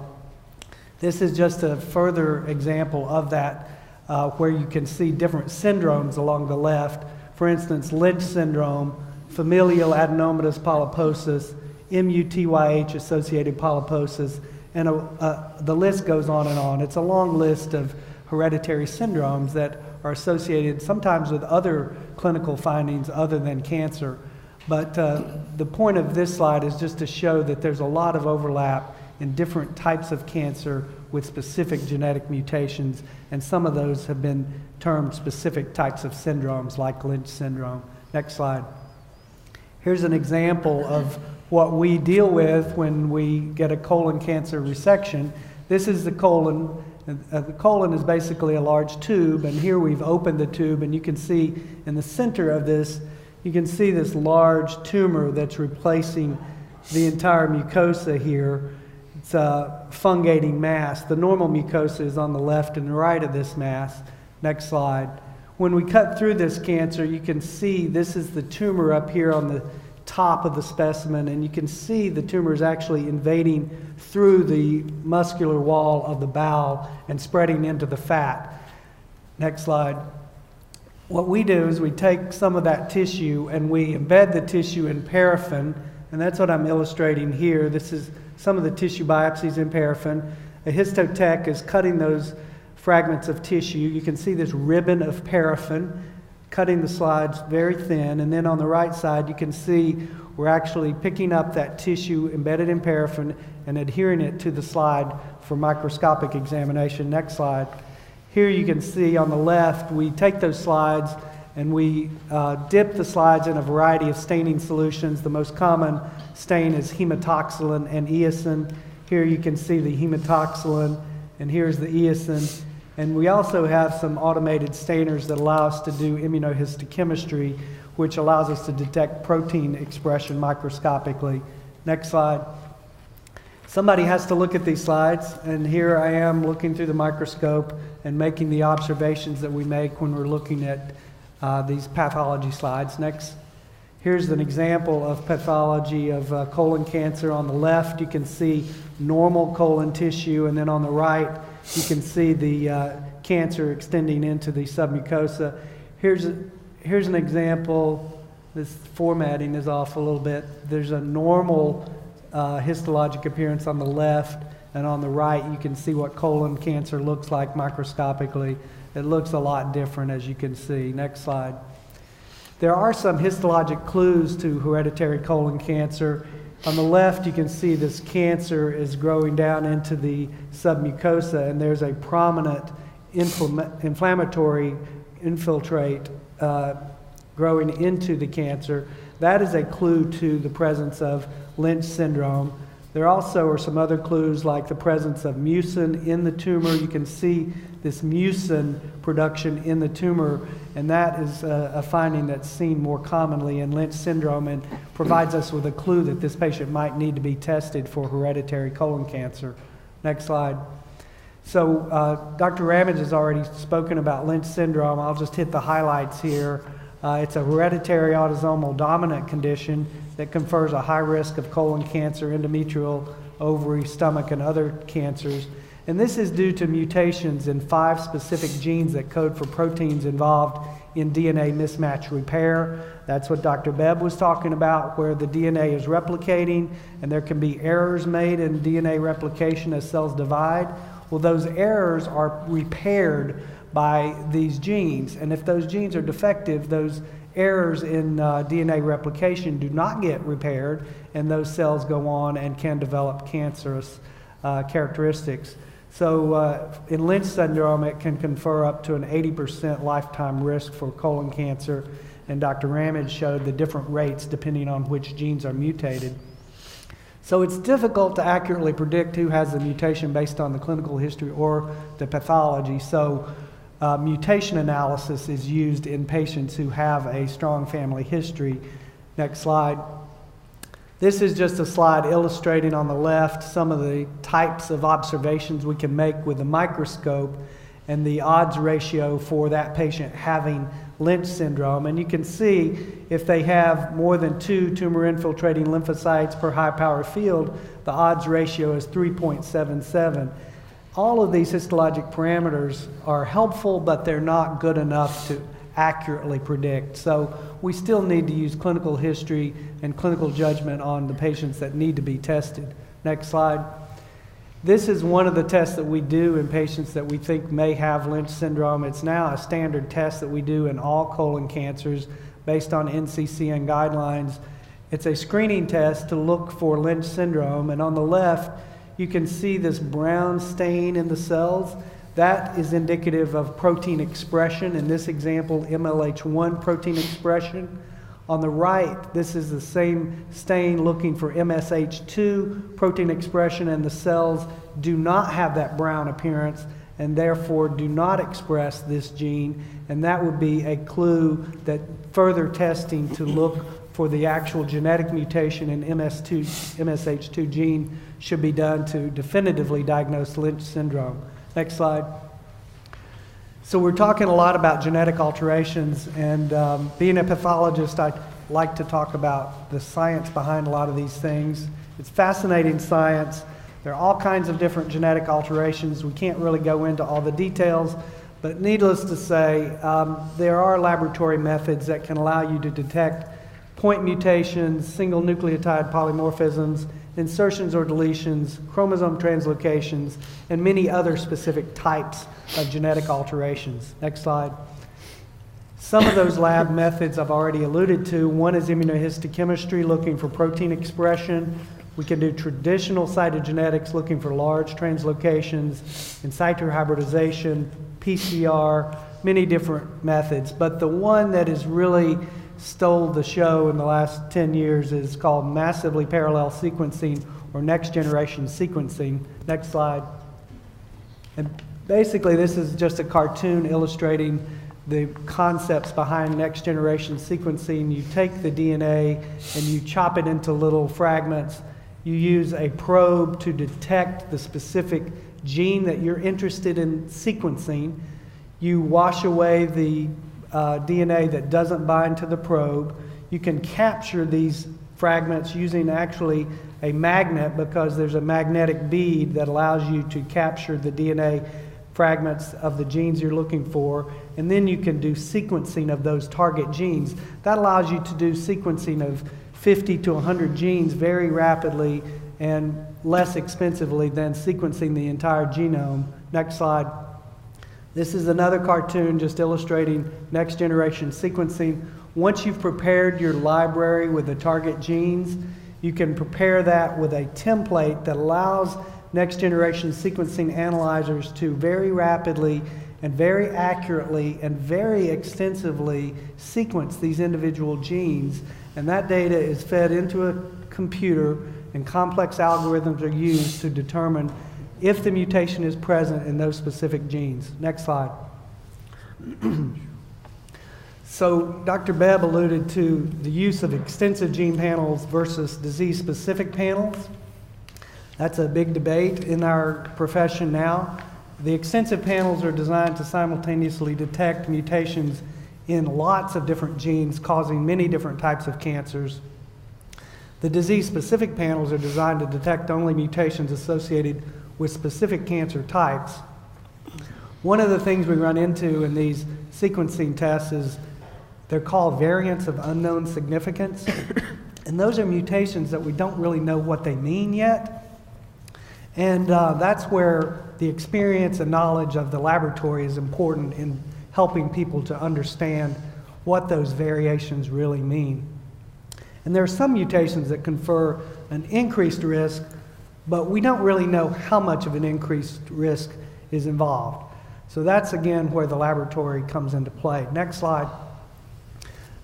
Speaker 6: This is just a further example of that, where you can see different syndromes along the left. For instance, Lynch syndrome, familial adenomatous polyposis, MUTYH-associated polyposis, and the list goes on and on. It's a long list of hereditary syndromes that are associated sometimes with other clinical findings other than cancer. But the point of this slide is just to show that there's a lot of overlap in different types of cancer with specific genetic mutations, and some of those have been termed specific types of syndromes like Lynch syndrome. Next slide. Here's an example of what we deal with when we get a colon cancer resection. This is the colon. The colon is basically a large tube, and here we've opened the tube, and you can see in the center of this, you can see this large tumor that's replacing the entire mucosa here. It's a fungating mass. The normal mucosa is on the left and the right of this mass. Next slide. When we cut through this cancer, you can see this is the tumor up here on the top of the specimen, and you can see the tumor is actually invading through the muscular wall of the bowel and spreading into the fat. Next slide. What we do is we take some of that tissue and we embed the tissue in paraffin. And that's what I'm illustrating here. This is some of the tissue biopsies in paraffin. A histotech is cutting those fragments of tissue. You can see this ribbon of paraffin cutting the slides very thin. And then on the right side, you can see we're actually picking up that tissue embedded in paraffin and adhering it to the slide for microscopic examination. Next slide. Here you can see on the left, we take those slides and we dip the slides in a variety of staining solutions. The most common stain is hematoxylin and eosin. Here you can see the hematoxylin, and here's the eosin. And we also have some automated stainers that allow us to do immunohistochemistry, which allows us to detect protein expression microscopically. Next slide. Somebody has to look at these slides, and here I am looking through the microscope and making the observations that we make when we're looking at these pathology slides. Next. Here's an example of pathology of colon cancer. On the left, you can see normal colon tissue, and then on the right, you can see the cancer extending into the submucosa. Here's an example. This formatting is off a little bit. There's a normal histologic appearance on the left, and on the right, you can see what colon cancer looks like microscopically. It looks a lot different, as you can see. Next slide. There are some histologic clues to hereditary colon cancer. On the left, you can see this cancer is growing down into the submucosa, and there's a prominent inflammatory infiltrate growing into the cancer. That is a clue to the presence of Lynch syndrome. There also are some other clues like the presence of mucin in the tumor. You can see this mucin production in the tumor, and that is a finding that's seen more commonly in Lynch syndrome and provides us with a clue that this patient might need to be tested for hereditary colon cancer. Next slide. So Dr. Ramage has already spoken about Lynch syndrome. I'll just hit the highlights here. It's a hereditary autosomal dominant condition that confers a high risk of colon cancer, endometrial, ovary, stomach, and other cancers. And this is due to mutations in 5 specific genes that code for proteins involved in DNA mismatch repair. That's what Dr. Bebb was talking about, where the DNA is replicating and there can be errors made in DNA replication as cells divide. Well, those errors are repaired by these genes. And if those genes are defective, those errors in DNA replication do not get repaired, and those cells go on and can develop cancerous characteristics. So in Lynch syndrome, it can confer up to an 80% lifetime risk for colon cancer, and Dr. Ramage showed the different rates depending on which genes are mutated. So it's difficult to accurately predict who has the mutation based on the clinical history or the pathology. So mutation analysis is used in patients who have a strong family history. Next slide. This is just a slide illustrating on the left some of the types of observations we can make with a microscope and the odds ratio for that patient having Lynch syndrome. And you can see if they have more than 2 tumor-infiltrating lymphocytes per high-power field, the odds ratio is 3.77. All of these histologic parameters are helpful, but they're not good enough to accurately predict. So we still need to use clinical history and clinical judgment on the patients that need to be tested. Next slide. This is one of the tests that we do in patients that we think may have Lynch syndrome. It's now a standard test that we do in all colon cancers based on NCCN guidelines. It's a screening test to look for Lynch syndrome, and on the left you can see this brown stain in the cells. That is indicative of protein expression. In this example, MLH1 protein expression. On the right, this is the same stain looking for MSH2 protein expression, and the cells do not have that brown appearance and therefore do not express this gene, and that would be a clue that further testing to look for the actual genetic mutation in MSH2 gene should be done to definitively diagnose Lynch syndrome. Next slide. So we're talking a lot about genetic alterations, and being a pathologist, I like to talk about the science behind a lot of these things. It's fascinating science. There are all kinds of different genetic alterations. We can't really go into all the details, but needless to say, there are laboratory methods that can allow you to detect point mutations, single nucleotide polymorphisms, insertions or deletions, chromosome translocations, and many other specific types of genetic alterations. Next slide. Some of those lab methods I've already alluded to. One is immunohistochemistry, looking for protein expression. We can do traditional cytogenetics, looking for large translocations, in situ hybridization, PCR, many different methods. But the one that has really stole the show in the last 10 years is called massively parallel sequencing, or next generation sequencing. Next slide. And basically this is just a cartoon illustrating the concepts behind next generation sequencing. You take the DNA and you chop it into little fragments. You use a probe to detect the specific gene that you're interested in sequencing. You wash away the DNA that doesn't bind to the probe. You can capture these fragments using actually a magnet, because there's a magnetic bead that allows you to capture the DNA fragments of the genes you're looking for, and then you can do sequencing of those target genes. That allows you to do sequencing of 50 to 100 genes very rapidly and less expensively than sequencing the entire genome. Next slide. This is another cartoon just illustrating next generation sequencing. Once you've prepared your library with the target genes, you can prepare that with a template that allows next generation sequencing analyzers to very rapidly and very accurately and very extensively sequence these individual genes. And that data is fed into a computer, and complex algorithms are used to determine if the mutation is present in those specific genes. Next slide. So Dr. Bebb alluded to the use of extensive gene panels versus disease-specific panels. That's a big debate in our profession now. The extensive panels are designed to simultaneously detect mutations in lots of different genes causing many different types of cancers. The disease-specific panels are designed to detect only mutations associated with specific cancer types. One of the things we run into in these sequencing tests is they're called variants of unknown significance. And those are mutations that we don't really know what they mean yet. And that's where the experience and knowledge of the laboratory is important in helping people to understand what those variations really mean. And there are some mutations that confer an increased risk, but we don't really know how much of an increased risk is involved. So that's again where the laboratory comes into play. Next slide.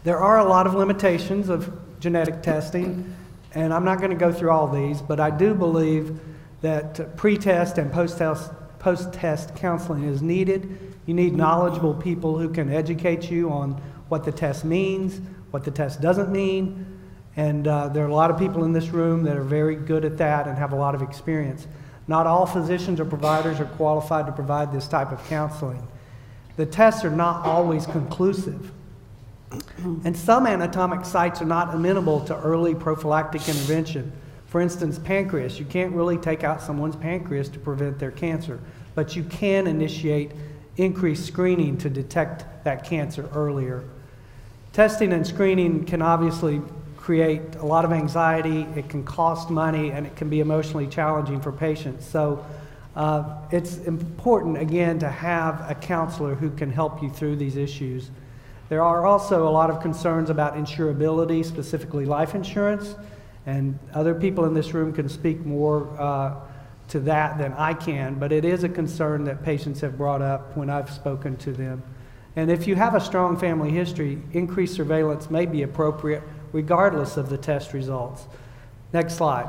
Speaker 6: There are a lot of limitations of genetic testing, and I'm not going to go through all these, but I do believe that pre-test and post-test counseling is needed. You need knowledgeable people who can educate you on what the test means, what the test doesn't mean, and there are a lot of people in this room that are very good at that and have a lot of experience. Not all physicians or providers are qualified to provide this type of counseling. The tests are not always conclusive. And some anatomic sites are not amenable to early prophylactic intervention. For instance, pancreas. You can't really take out someone's pancreas to prevent their cancer, but you can initiate increased screening to detect that cancer earlier. Testing and screening can obviously create a lot of anxiety, it can cost money, and it can be emotionally challenging for patients. So it's important, again, to have a counselor who can help you through these issues. There are also a lot of concerns about insurability, specifically life insurance, and other people in this room can speak more to that than I can, but it is a concern that patients have brought up when I've spoken to them. And if you have a strong family history, increased surveillance may be appropriate regardless of the test results. Next slide.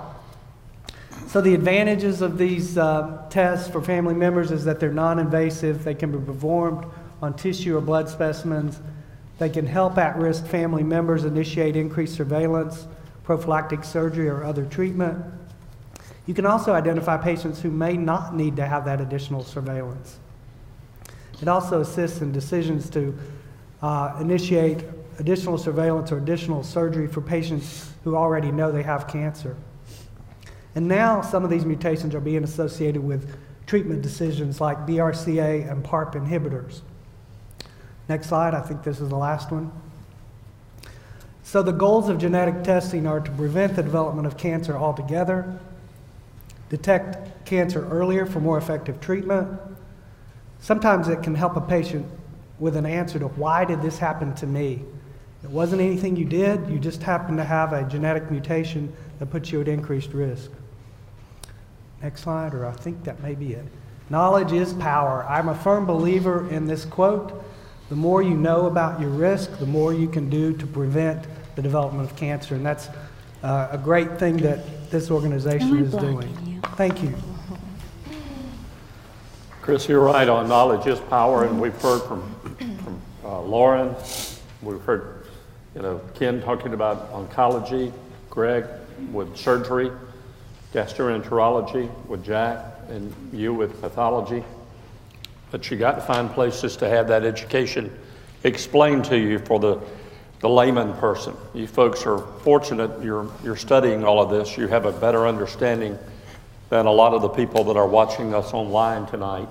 Speaker 6: So the advantages of these tests for family members is that they're non-invasive, they can be performed on tissue or blood specimens, they can help at-risk family members initiate increased surveillance, prophylactic surgery, or other treatment. You can also identify patients who may not need to have that additional surveillance. It also assists in decisions to initiate additional surveillance or additional surgery for patients who already know they have cancer. And now some of these mutations are being associated with treatment decisions like BRCA and PARP inhibitors. Next slide, I think this is the last one. So the goals of genetic testing are to prevent the development of cancer altogether, detect cancer earlier for more effective treatment. Sometimes it can help a patient with an answer to why did this happen to me? It wasn't anything you did, you just happened to have a genetic mutation that puts you at increased risk. Next slide, or I think that may be it. Knowledge is power. I'm a firm believer in this quote. The more you know about your risk, the more you can do to prevent the development of cancer. And that's a great thing that this organization is doing. Thank you.
Speaker 1: Chris, you're right on knowledge is power, and we've heard from Lauren. We've heard, Ken talking about oncology, Greg with surgery, gastroenterology with Jack, and you with pathology. But you got to find places to have that education explained to you for the layman person. You folks are fortunate you're studying all of this. You have a better understanding than a lot of the people that are watching us online tonight.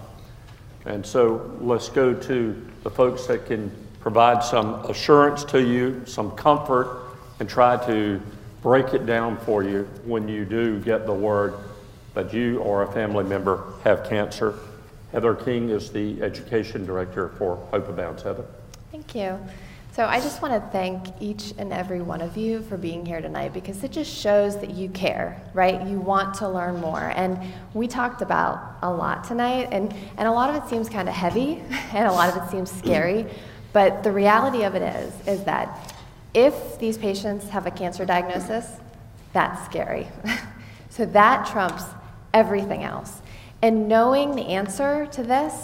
Speaker 1: And so let's go to the folks that can provide some assurance to you, some comfort, and try to break it down for you when you do get the word that you or a family member have cancer. Heather King is the Education Director for Hope Abounds. Heather.
Speaker 7: Thank you. So I just want to thank each and every one of you for being here tonight, because it just shows that you care, right? You want to learn more. And we talked about a lot tonight, and a lot of it seems kind of heavy, and a lot of it seems scary. But the reality of it is that if these patients have a cancer diagnosis, that's scary. So that trumps everything else. And knowing the answer to this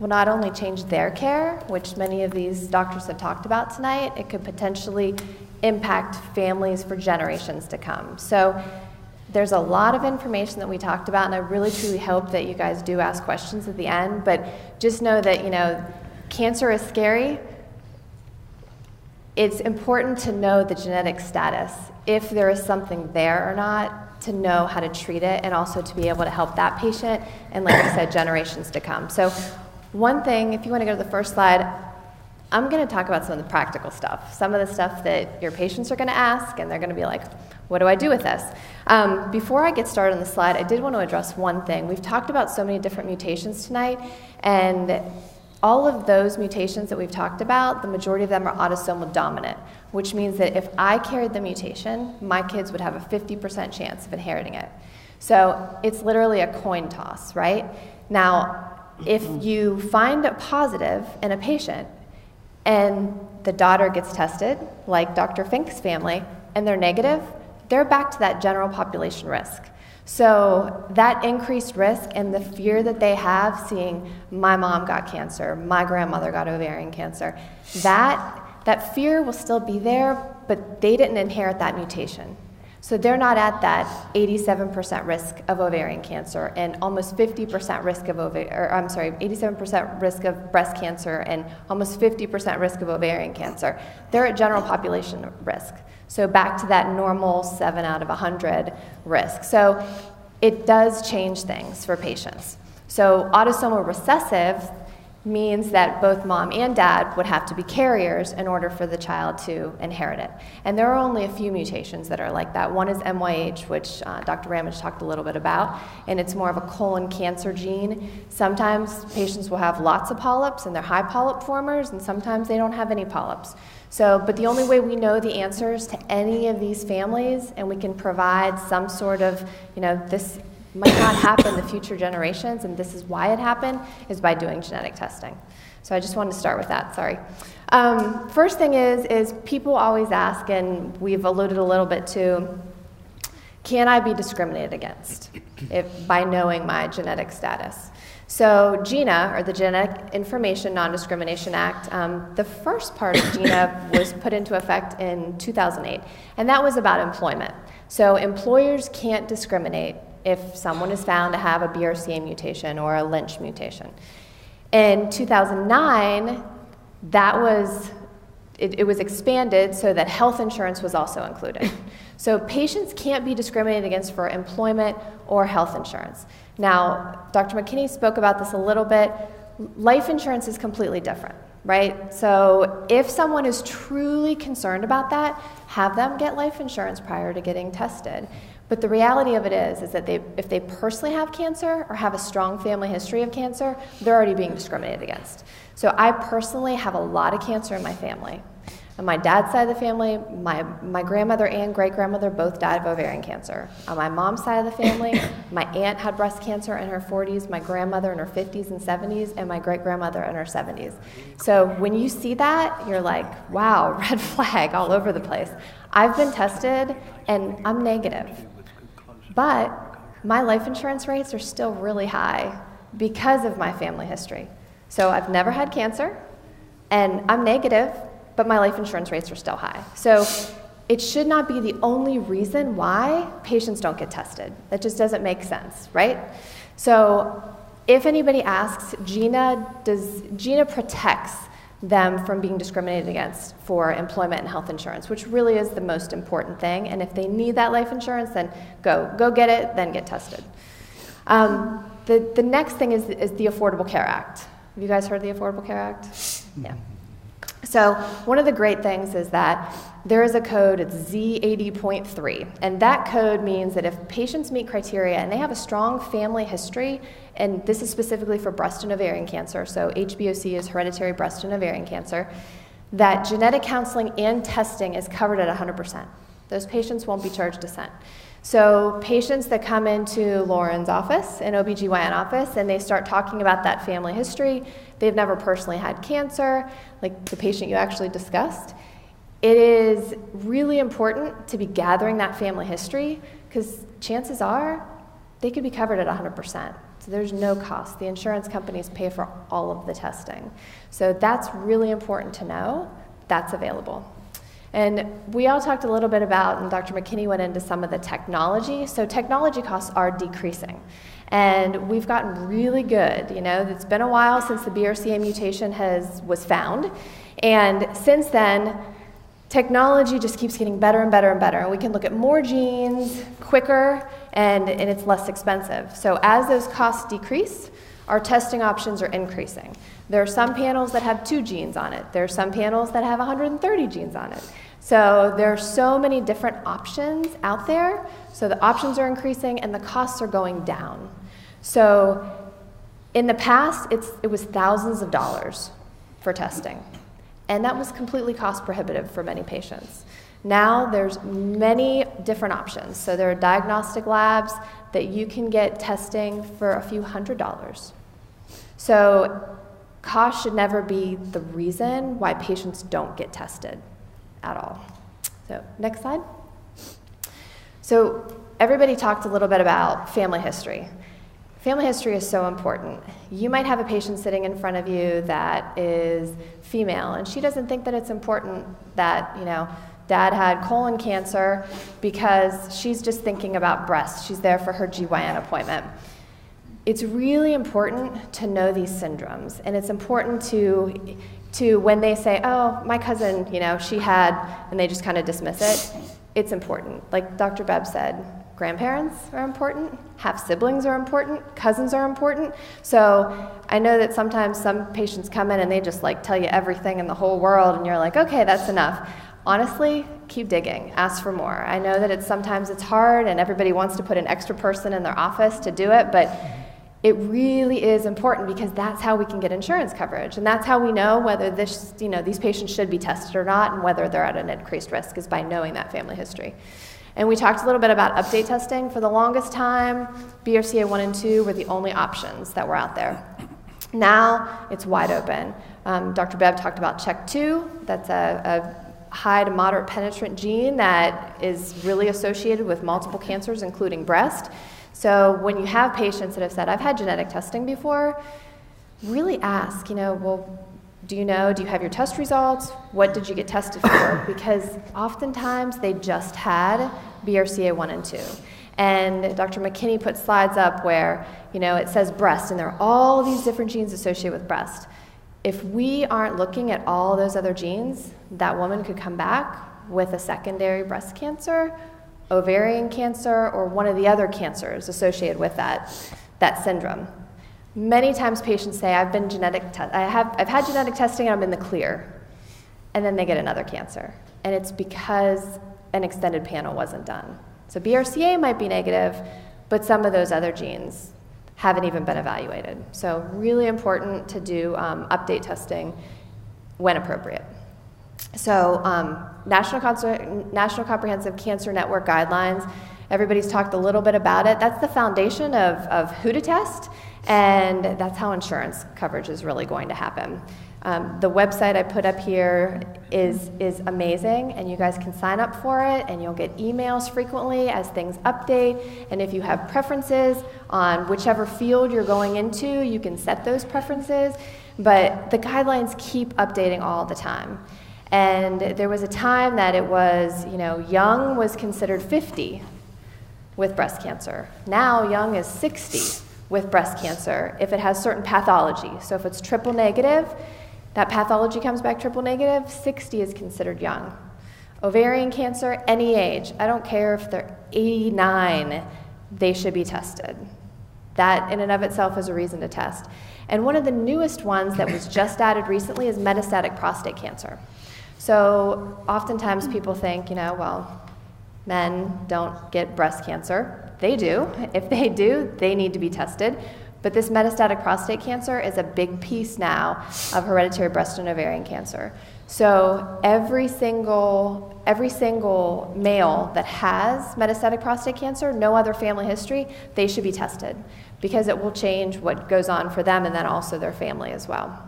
Speaker 7: will not only change their care, which many of these doctors have talked about tonight, it could potentially impact families for generations to come. So there's a lot of information that we talked about, and I really truly hope that you guys do ask questions at the end, but just know that, cancer is scary. It's important to know the genetic status, if there is something there or not, to know how to treat it, and also to be able to help that patient, and like I said, generations to come. So one thing, if you want to go to the first slide, I'm going to talk about some of the practical stuff, some of the stuff that your patients are going to ask, and they're going to be like, what do I do with this? Before I get started on the slide, I did want to address one thing. We've talked about so many different mutations tonight, and all of those mutations that we've talked about, the majority of them are autosomal dominant, which means that if I carried the mutation, my kids would have a 50% chance of inheriting it. So it's literally a coin toss, right? Now, if you find a positive in a patient and the daughter gets tested, like Dr. Fink's family, and they're negative, they're back to that general population risk. So that increased risk and the fear that they have seeing my mom got cancer, my grandmother got ovarian cancer, that fear will still be there, but they didn't inherit that mutation. So they're not at that 87% risk of ovarian cancer and almost 50% risk of 87% risk of breast cancer and almost 50% risk of ovarian cancer. They're at general population risk. So back to that normal 7 out of 100 risk. So it does change things for patients. So autosomal recessive means that both mom and dad would have to be carriers in order for the child to inherit it. And there are only a few mutations that are like that. One is MYH, which Dr. Ramage talked a little bit about, and it's more of a colon cancer gene. Sometimes patients will have lots of polyps and they're high polyp formers, and sometimes they don't have any polyps. So, but the only way we know the answers to any of these families, and we can provide some sort of, this might not happen in the future generations, and this is why it happened, is by doing genetic testing. So I just wanted to start with that, sorry. First thing is people always ask, and we've alluded a little bit to, can I be discriminated against by knowing my genetic status? So GINA, or the Genetic Information Non-Discrimination Act, the first part of GINA was put into effect in 2008, and that was about employment. So employers can't discriminate if someone is found to have a BRCA mutation or a Lynch mutation. In 2009, it was expanded so that health insurance was also included. So patients can't be discriminated against for employment or health insurance. Now, Dr. McKinney spoke about this a little bit. Life insurance is completely different. right? So if someone is truly concerned about that, have them get life insurance prior to getting tested. But the reality of it is that if they personally have cancer or have a strong family history of cancer, they're already being discriminated against. So I personally have a lot of cancer in my family. On my dad's side of the family, my grandmother and great-grandmother both died of ovarian cancer. On my mom's side of the family, my aunt had breast cancer in her 40s, my grandmother in her 50s and 70s, and my great-grandmother in her 70s. So when you see that, you're like, wow, red flag all over the place. I've been tested, and I'm negative. But my life insurance rates are still really high because of my family history. So I've never had cancer, and I'm negative, but my life insurance rates are still high. So it should not be the only reason why patients don't get tested. That just doesn't make sense, right? So if anybody asks, Gina protects them from being discriminated against for employment and health insurance, which really is the most important thing. And if they need that life insurance, then go get it, then get tested. The next thing is the Affordable Care Act. Have you guys heard of the Affordable Care Act? Yeah. So one of the great things is that there is a code, it's Z80.3, and that code means that if patients meet criteria and they have a strong family history, and this is specifically for breast and ovarian cancer, so HBOC is hereditary breast and ovarian cancer, that genetic counseling and testing is covered at 100%. Those patients won't be charged a cent. So patients that come into Lauren's office, an OBGYN office, and they start talking about that family history, they've never personally had cancer, like the patient you actually discussed, it is really important to be gathering that family history because chances are they could be covered at 100%. So there's no cost. The insurance companies pay for all of the testing. So that's really important to know. That's available. And we all talked a little bit about, and Dr. McKinney went into some of the technology. So technology costs are decreasing. And we've gotten really good. You know, it's been a while since the BRCA mutation was found. And since then, technology just keeps getting better and better and better. And we can look at more genes quicker, and it's less expensive. So as those costs decrease, our testing options are increasing. There are some panels that have 2 genes on it. There are some panels that have 130 genes on it. So there are so many different options out there. So the options are increasing and the costs are going down. So in the past, it was thousands of dollars for testing. And that was completely cost prohibitive for many patients. Now there's many different options. So there are diagnostic labs that you can get testing for a few $100s. So cost should never be the reason why patients don't get tested at all. So next slide. So everybody talked a little bit about family history. Family history is so important. You might have a patient sitting in front of you that is female, and she doesn't think that it's important that, you know, dad had colon cancer because she's just thinking about breast. She's there for her GYN appointment. It's really important to know these syndromes, and it's important to when they say, oh, my cousin, you know, she had, and they just kind of dismiss it, it's important. Like Dr. Bebb said, grandparents are important, half siblings are important, cousins are important. So I know that sometimes some patients come in and they just like tell you everything in the whole world, and you're like, okay, that's enough. Honestly, keep digging, ask for more. I know that sometimes it's hard and everybody wants to put an extra person in their office to do it, but it really is important because that's how we can get insurance coverage. And that's how we know whether these patients should be tested or not and whether they're at an increased risk is by knowing that family history. And we talked a little bit about update testing. For the longest time, BRCA1 and 2 were the only options that were out there. Now it's wide open. Dr. Bebb talked about CHEK2. That's a high to moderate penetrant gene that is really associated with multiple cancers, including breast. So when you have patients that have said, I've had genetic testing before, really ask, well, do you have your test results? What did you get tested for? Because oftentimes they just had BRCA1 and 2. And Dr. McKinney put slides up where, it says breast, and there are all these different genes associated with breast. If we aren't looking at all those other genes, that woman could come back with a secondary breast cancer, ovarian cancer, or one of the other cancers associated with that syndrome. Many times patients say, I've had genetic testing and I'm in the clear. And then they get another cancer. And it's because an extended panel wasn't done. So BRCA might be negative, but some of those other genes haven't even been evaluated. So really important to do update testing when appropriate. So National Comprehensive Cancer Network guidelines, everybody's talked a little bit about it. That's the foundation of who to test, and that's how insurance coverage is really going to happen. The website I put up here is amazing, and you guys can sign up for it, and you'll get emails frequently as things update. And if you have preferences on whichever field you're going into, you can set those preferences. But the guidelines keep updating all the time. And there was a time that it was, young was considered 50 with breast cancer. Now young is 60 with breast cancer if it has certain pathology. So if it's triple negative, that pathology comes back triple negative, 60 is considered young. Ovarian cancer, any age. I don't care if they're 89, they should be tested. That in and of itself is a reason to test. And one of the newest ones that was just added recently is metastatic prostate cancer. So oftentimes people think, men don't get breast cancer. They do. If they do, they need to be tested. But this metastatic prostate cancer is a big piece now of hereditary breast and ovarian cancer. So every single male that has metastatic prostate cancer, no other family history, they should be tested because it will change what goes on for them and then also their family as well.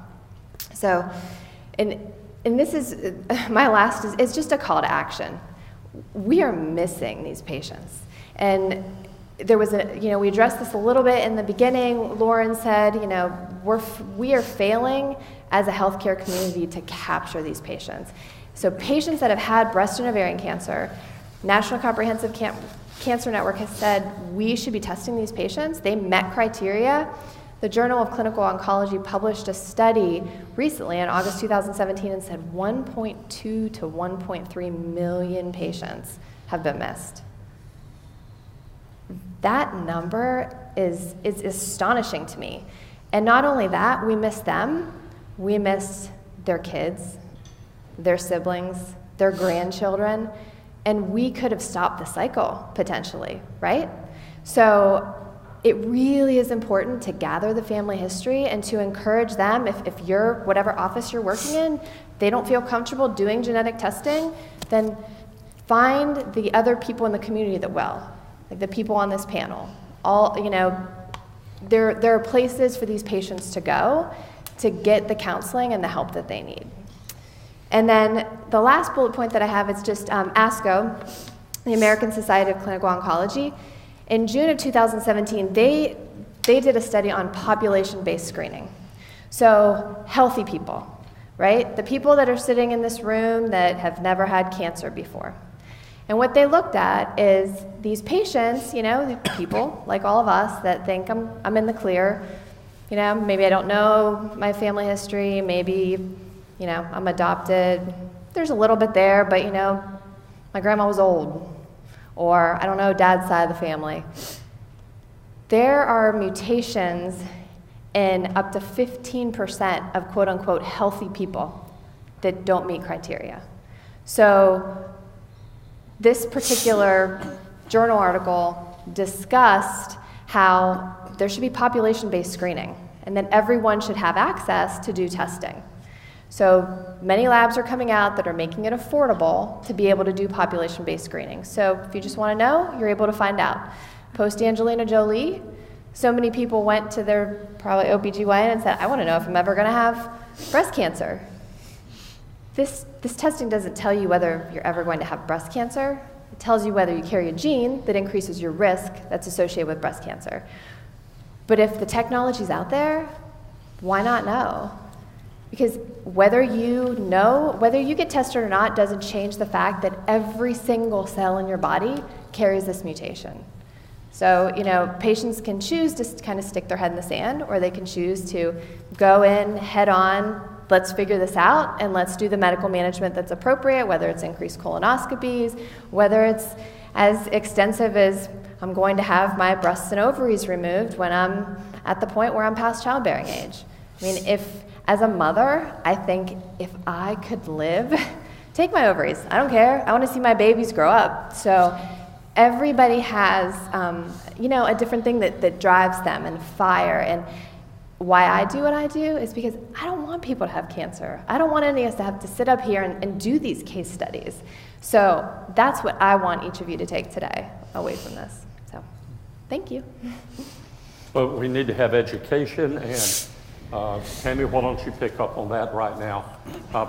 Speaker 7: So, and this is, my last is just a call to action. We are missing these patients. And there was we addressed this a little bit in the beginning. Lauren said, we are failing as a healthcare community to capture these patients. So patients that have had breast and ovarian cancer, National Comprehensive Cancer Network has said we should be testing these patients. They met criteria. The Journal of Clinical Oncology published a study recently in August 2017 and said 1.2 to 1.3 million patients have been missed. That number is astonishing to me. And not only that, we miss them, we miss their kids, their siblings, their grandchildren, and we could have stopped the cycle potentially, right? So it really is important to gather the family history and to encourage them, if you're, whatever office you're working in, they don't feel comfortable doing genetic testing, then find the other people in the community that will. Like the people on this panel, there are places for these patients to go to get the counseling and the help that they need. And then the last bullet point that I have is just ASCO, the American Society of Clinical Oncology. In June of 2017, they did a study on population-based screening. So healthy people, right? The people that are sitting in this room that have never had cancer before. And what they looked at is these patients, people like all of us that think I'm in the clear, maybe I don't know my family history, maybe, I'm adopted. There's a little bit there, but my grandma was old, or I don't know, dad's side of the family. There are mutations in up to 15% of quote unquote healthy people that don't meet criteria. So this particular journal article discussed how there should be population-based screening and that everyone should have access to do testing. So many labs are coming out that are making it affordable to be able to do population-based screening. So if you just want to know, you're able to find out. Post Angelina Jolie, so many people went to their probably OBGYN and said, I want to know if I'm ever going to have breast cancer. This testing doesn't tell you whether you're ever going to have breast cancer. It tells you whether you carry a gene that increases your risk that's associated with breast cancer. But if the technology's out there, why not know? Because whether you get tested or not doesn't change the fact that every single cell in your body carries this mutation. So, patients can choose to kind of stick their head in the sand, or they can choose to go in head on, let's figure this out, and let's do the medical management that's appropriate, whether it's increased colonoscopies, whether it's as extensive as I'm going to have my breasts and ovaries removed when I'm at the point where I'm past childbearing age. I mean, as a mother, I think if I could live, take my ovaries. I don't care. I want to see my babies grow up. So everybody has, a different thing that drives them, and fire. And why I do what I do is because I don't want people to have cancer. I don't want any of us to have to sit up here and do these case studies. So that's what I want each of you to take today away from this. So thank you.
Speaker 1: Well, we need to have education, and Tammy, why don't you pick up on that right now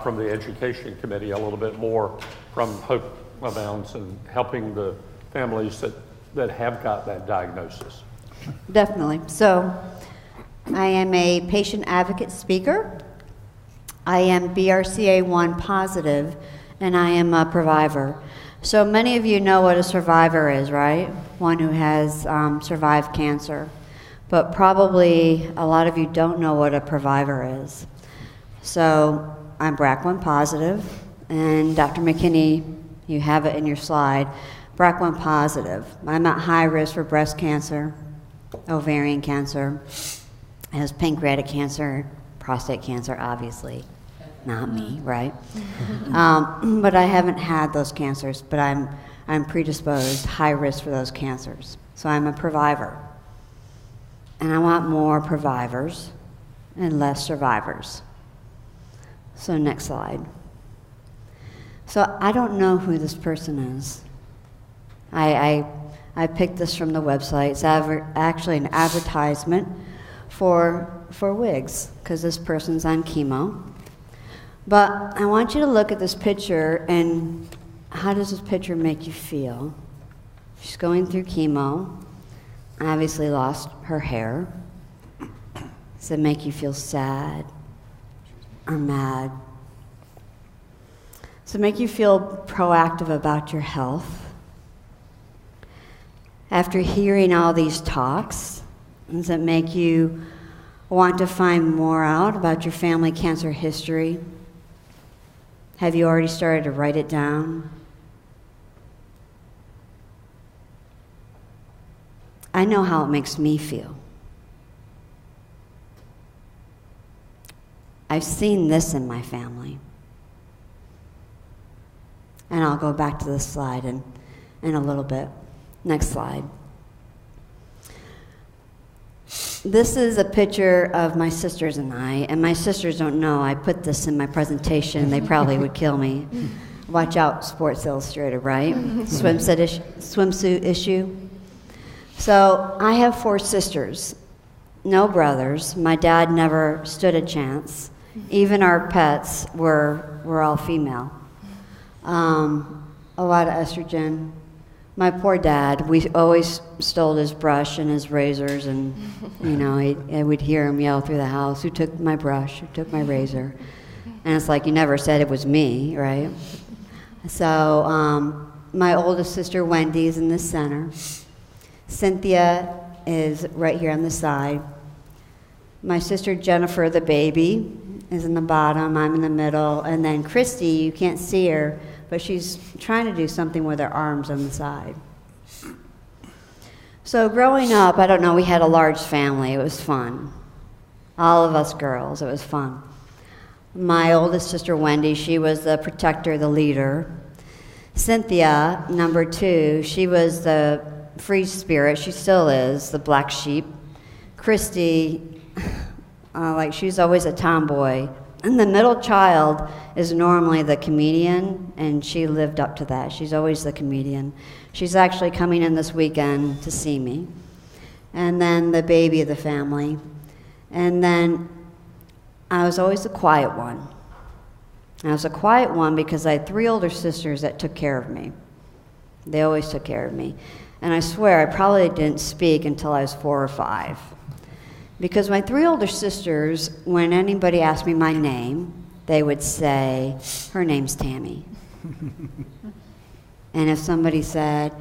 Speaker 1: from the Education Committee a little bit more from Hope Abounds and helping the families that have got that diagnosis.
Speaker 8: Definitely. So I am a patient advocate speaker. I am BRCA1 positive, and I am a survivor. So many of you know what a survivor is, right? One who has survived cancer. But probably a lot of you don't know what a survivor is. So I'm BRCA1 positive, and Dr. McKinney, you have it in your slide, BRCA1 positive. I'm at high risk for breast cancer, ovarian cancer, as pancreatic cancer, prostate cancer, obviously. Not me, right? But I haven't had those cancers, but I'm predisposed, high risk for those cancers. So I'm a survivor. And I want more survivors and less survivors. So next slide. So I don't know who this person is. I picked this from the website. It's actually an advertisement for wigs, because this person's on chemo. But I want you to look at this picture, and how does this picture make you feel? She's going through chemo. Obviously lost her hair. Does it make you feel sad or mad? Does it make you feel proactive about your health? After hearing all these talks, does it make you want to find more out about your family cancer history? Have you already started to write it down? I know how it makes me feel. I've seen this in my family. And I'll go back to this slide in a little bit. Next slide. This is a picture of my sisters and I, and my sisters don't know I put this in my presentation. They probably would kill me. Watch out, Sports Illustrated, right? Swimsuit issue. So I have 4 sisters, no brothers. My dad never stood a chance. Even our pets were all female. A lot of estrogen. My poor dad, we always stole his brush and his razors, and I would hear him yell through the house, "Who took my brush? Who took my razor?" And it's like, you never said it was me, right? So my oldest sister, Wendy, is in the center. Cynthia is right here on the side. My sister Jennifer, the baby, is in the bottom. I'm in the middle. And then Christy, you can't see her, but she's trying to do something with her arms on the side. So growing up, I don't know, we had a large family. It was fun. All of us girls, it was fun. My oldest sister, Wendy, she was the protector, the leader. Cynthia, number 2, she was the free spirit. She still is, the black sheep. Christy, she's always a tomboy. And the middle child is normally the comedian, and she lived up to that. She's always the comedian. She's actually coming in this weekend to see me. And then the baby of the family. And then I was always the quiet one. I was a quiet one because I had 3 older sisters that took care of me. They always took care of me. And I swear, I probably didn't speak until I was 4 or 5. Because my 3 older sisters, when anybody asked me my name, they would say, "Her name's Tammy." And if somebody said,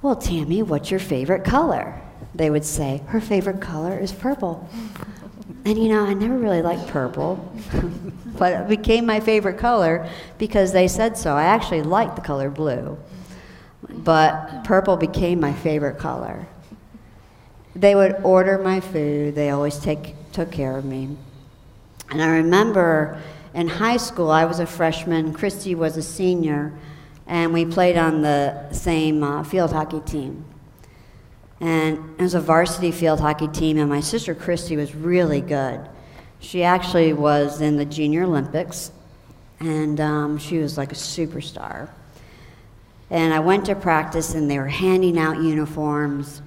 Speaker 8: "Well, Tammy, what's your favorite color?" They would say, "Her favorite color is purple." And I never really liked purple, but it became my favorite color because they said so. I actually liked the color blue. but purple became my favorite color. They would order my food. They always took care of me. And I remember in high school, I was a freshman, Christy was a senior, and we played on the same field hockey team. And it was a varsity field hockey team, and my sister Christy was really good. She actually was in the Junior Olympics, and she was like a superstar. And I went to practice, and they were handing out uniforms.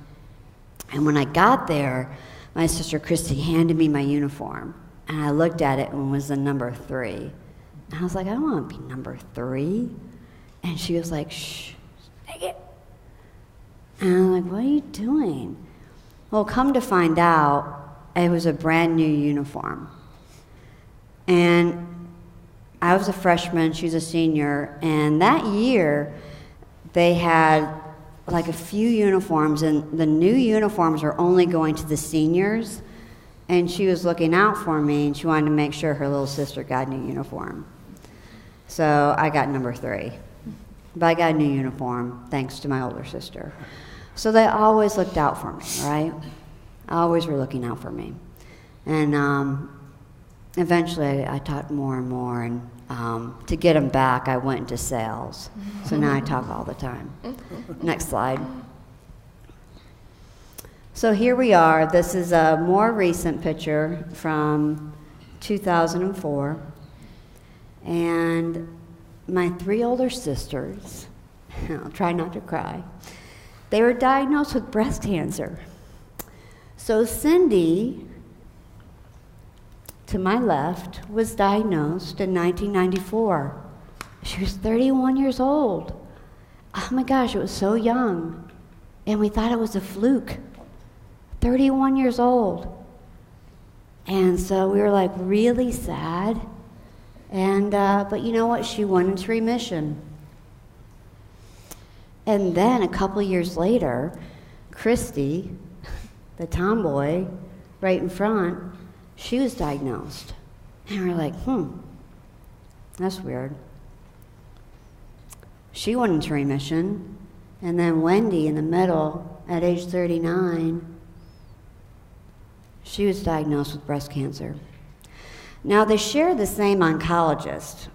Speaker 8: And when I got there, my sister Christy handed me my uniform. And I looked at it and it was the number 3. And I was like, I don't want to be number 3. And she was like, shh, take it. And I'm like, what are you doing? Well, come to find out, it was a brand new uniform. And I was a freshman, she was a senior, and that year they had like a few uniforms, and the new uniforms were only going to the seniors, and she was looking out for me, and she wanted to make sure her little sister got a new uniform. So I got number 3. But I got a new uniform thanks to my older sister. So they always looked out for me, right? Always were looking out for me. And eventually I taught more and more, and to get them back, I went into sales. So now I talk all the time. Next slide. So here we are. This is a more recent picture from 2004. And my 3 older sisters, I'll try not to cry, they were diagnosed with breast cancer. So Cindy, to my left, was diagnosed in 1994. She was 31 years old. Oh my gosh, it was so young. And we thought it was a fluke. 31 years old. And so we were like really sad. And, but you know what? She went into remission. And then a couple years later, Christy, the tomboy right in front, she was diagnosed. And we're like, that's weird. She went into remission. And then Wendy in the middle, at age 39, she was diagnosed with breast cancer. Now, they share the same oncologist.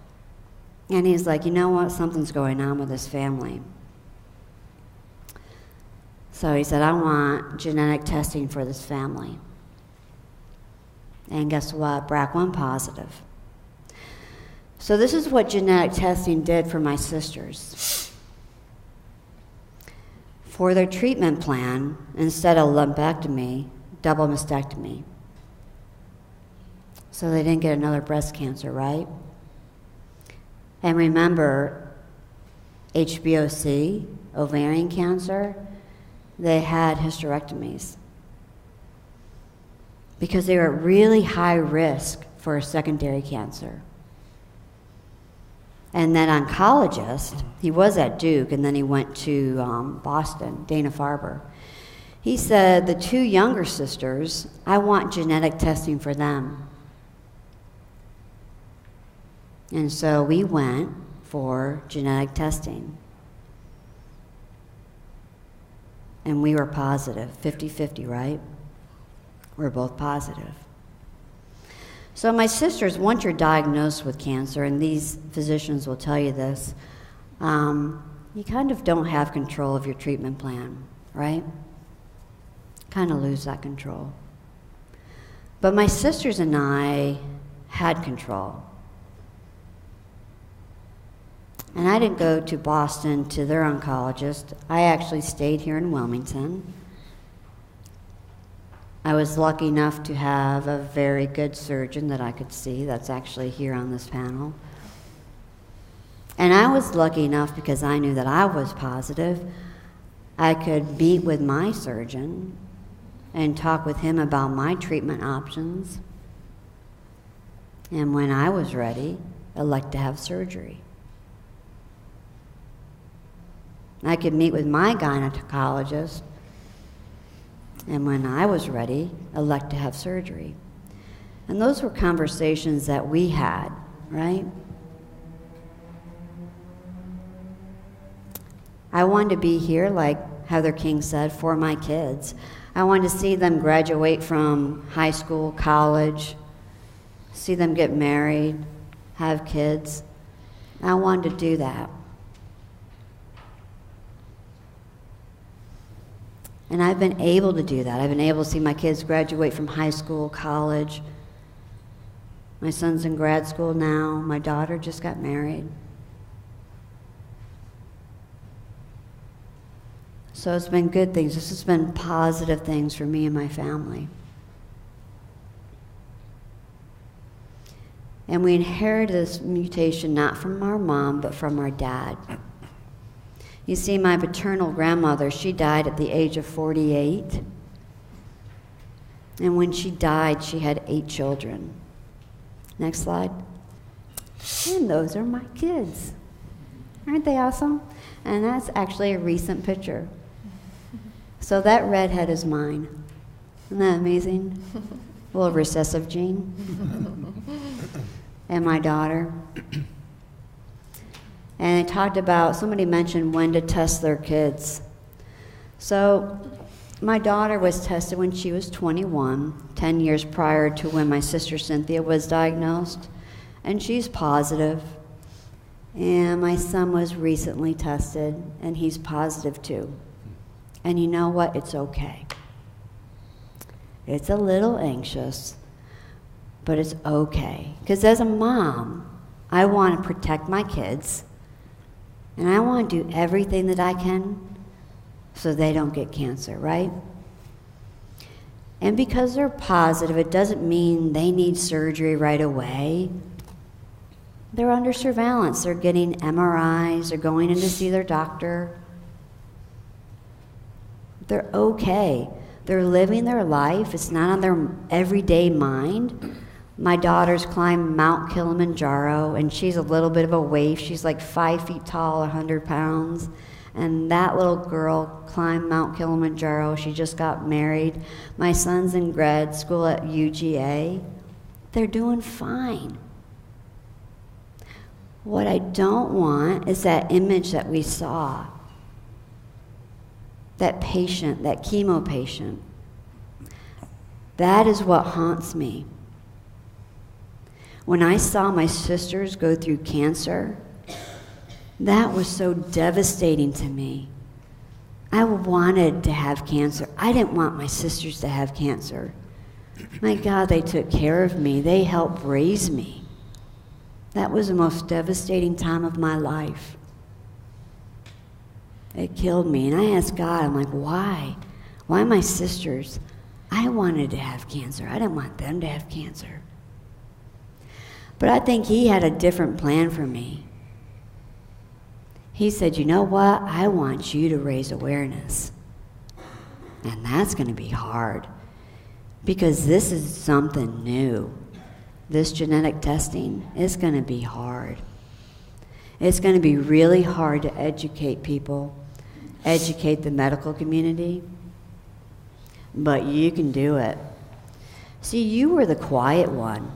Speaker 8: And he's like, you know what? Something's going on with this family. So he said, I want genetic testing for this family. And guess what? BRCA1 positive. So this is what genetic testing did for my sisters. For their treatment plan, instead of lumpectomy, double mastectomy. So they didn't get another breast cancer, right? And remember, HBOC, ovarian cancer, they had hysterectomies because they were at really high risk for secondary cancer. And that oncologist, he was at Duke, and then he went to Boston, Dana-Farber. He said, the 2 younger sisters, I want genetic testing for them. And so we went for genetic testing. And we were positive, 50-50, right? We're both positive. So my sisters, once you're diagnosed with cancer, and these physicians will tell you this, you kind of don't have control of your treatment plan, right? Kind of lose that control. But my sisters and I had control. And I didn't go to Boston to their oncologist. I actually stayed here in Wilmington. I was lucky enough to have a very good surgeon that I could see that's actually here on this panel. And I was lucky enough because I knew that I was positive. I could meet with my surgeon and talk with him about my treatment options. And when I was ready, elect to have surgery. I could meet with my gynecologist, and when I was ready, elect to have surgery. And those were conversations that we had, right? I wanted to be here, like Heather King said, for my kids. I wanted to see them graduate from high school, college, see them get married, have kids. I wanted to do that. And I've been able to do that. I've been able to see my kids graduate from high school, college. My son's in grad school now. My daughter just got married. So it's been good things. This has been positive things for me and my family. And we inherited this mutation not from our mom, but from our dad. You see, my paternal grandmother, she died at the age of 48. And when she died, she had 8 children. Next slide. And those are my kids. Aren't they awesome? And that's actually a recent picture. So that redhead is mine. Isn't that amazing? A little recessive gene. And my daughter. And I talked about, somebody mentioned when to test their kids. So my daughter was tested when she was 21, 10 years prior to when my sister Cynthia was diagnosed. And she's positive. And my son was recently tested, and he's positive too. And you know what? It's okay. It's a little anxious, but it's okay. Because as a mom, I want to protect my kids, and I want to do everything that I can so they don't get cancer, right? And because they're positive, it doesn't mean they need surgery right away. They're under surveillance. They're getting MRIs. They're going in to see their doctor. They're okay. They're living their life. It's not on their everyday mind. My daughter's climbed Mount Kilimanjaro, and she's a little bit of a waif. She's like 5 feet tall, 100 pounds. And that little girl climbed Mount Kilimanjaro. She just got married. My son's in grad school at UGA. They're doing fine. What I don't want is that image that we saw. That patient, that chemo patient. That is what haunts me. When I saw my sisters go through cancer, that was so devastating to me. I wanted to have cancer. I didn't want my sisters to have cancer. My God, they took care of me. They helped raise me. That was the most devastating time of my life. It killed me. And I asked God, I'm like, why? Why my sisters? I wanted to have cancer. I didn't want them to have cancer. But I think he had a different plan for me. He said, you know what? I want you to raise awareness. And that's going to be hard. Because this is something new. This genetic testing is going to be hard. It's going to be really hard to educate people, educate the medical community, but you can do it. See, you were the quiet one,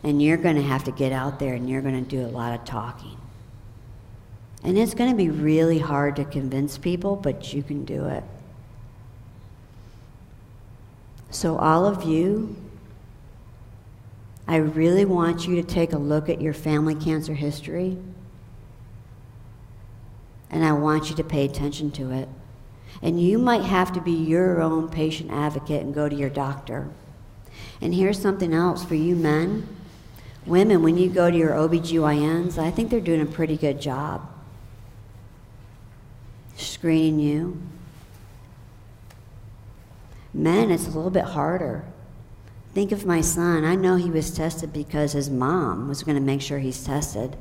Speaker 8: and you're going to have to get out there and you're going to do a lot of talking. And it's going to be really hard to convince people, but you can do it. So all of you, I really want you to take a look at your family cancer history, and I want you to pay attention to it. And you might have to be your own patient advocate and go to your doctor. And here's something else for you men. Women, when you go to your OBGYNs, I think they're doing a pretty good job screening you. Men, it's a little bit harder. Think of my son. I know he was tested because his mom was going to make sure he's tested.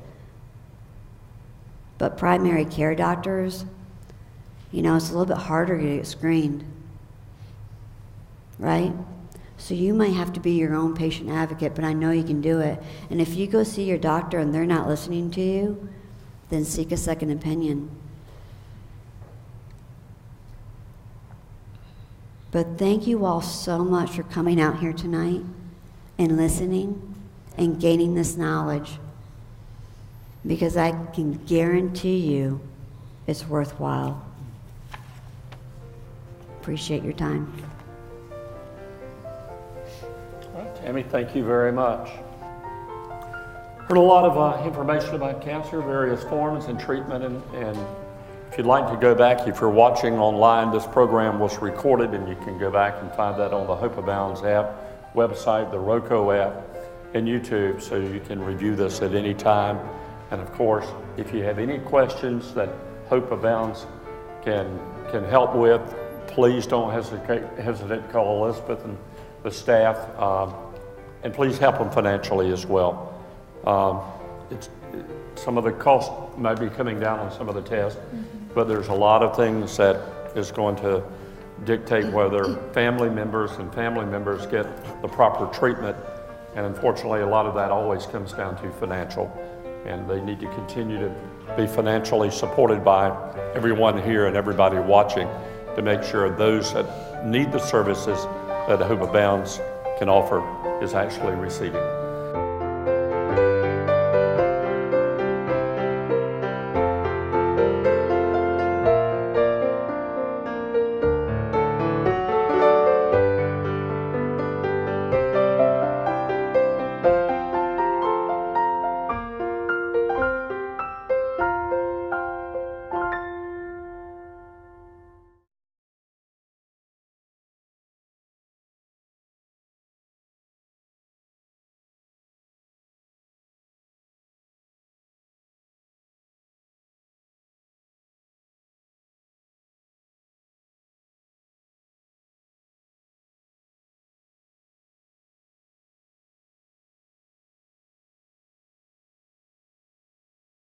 Speaker 8: But primary care doctors, you know, it's a little bit harder to get screened, right? So you might have to be your own patient advocate, but I know you can do it. And if you go see your doctor and they're not listening to you, then seek a second opinion. But thank you all so much for coming out here tonight and listening and gaining this knowledge. Because I can guarantee you, it's worthwhile. Appreciate your time.
Speaker 1: All right, Tammy, thank you very much. Heard a lot of information about cancer, various forms and treatment, and if you'd like to go back, if you're watching online, this program was recorded and you can go back and find that on the Hope Abounds app, website, the ROCO app, and YouTube, so you can review this at any time. And of course, if you have any questions that Hope Abounds can help with, please don't hesitate to call Elizabeth and the staff, and please help them financially as well. Some of the cost might be coming down on some of the tests, but there's a lot of things that is going to dictate whether family members get the proper treatment, and unfortunately a lot of that always comes down to financial, and they need to continue to be financially supported by everyone here and everybody watching to make sure those that need the services that Hope Abounds can offer is actually receiving.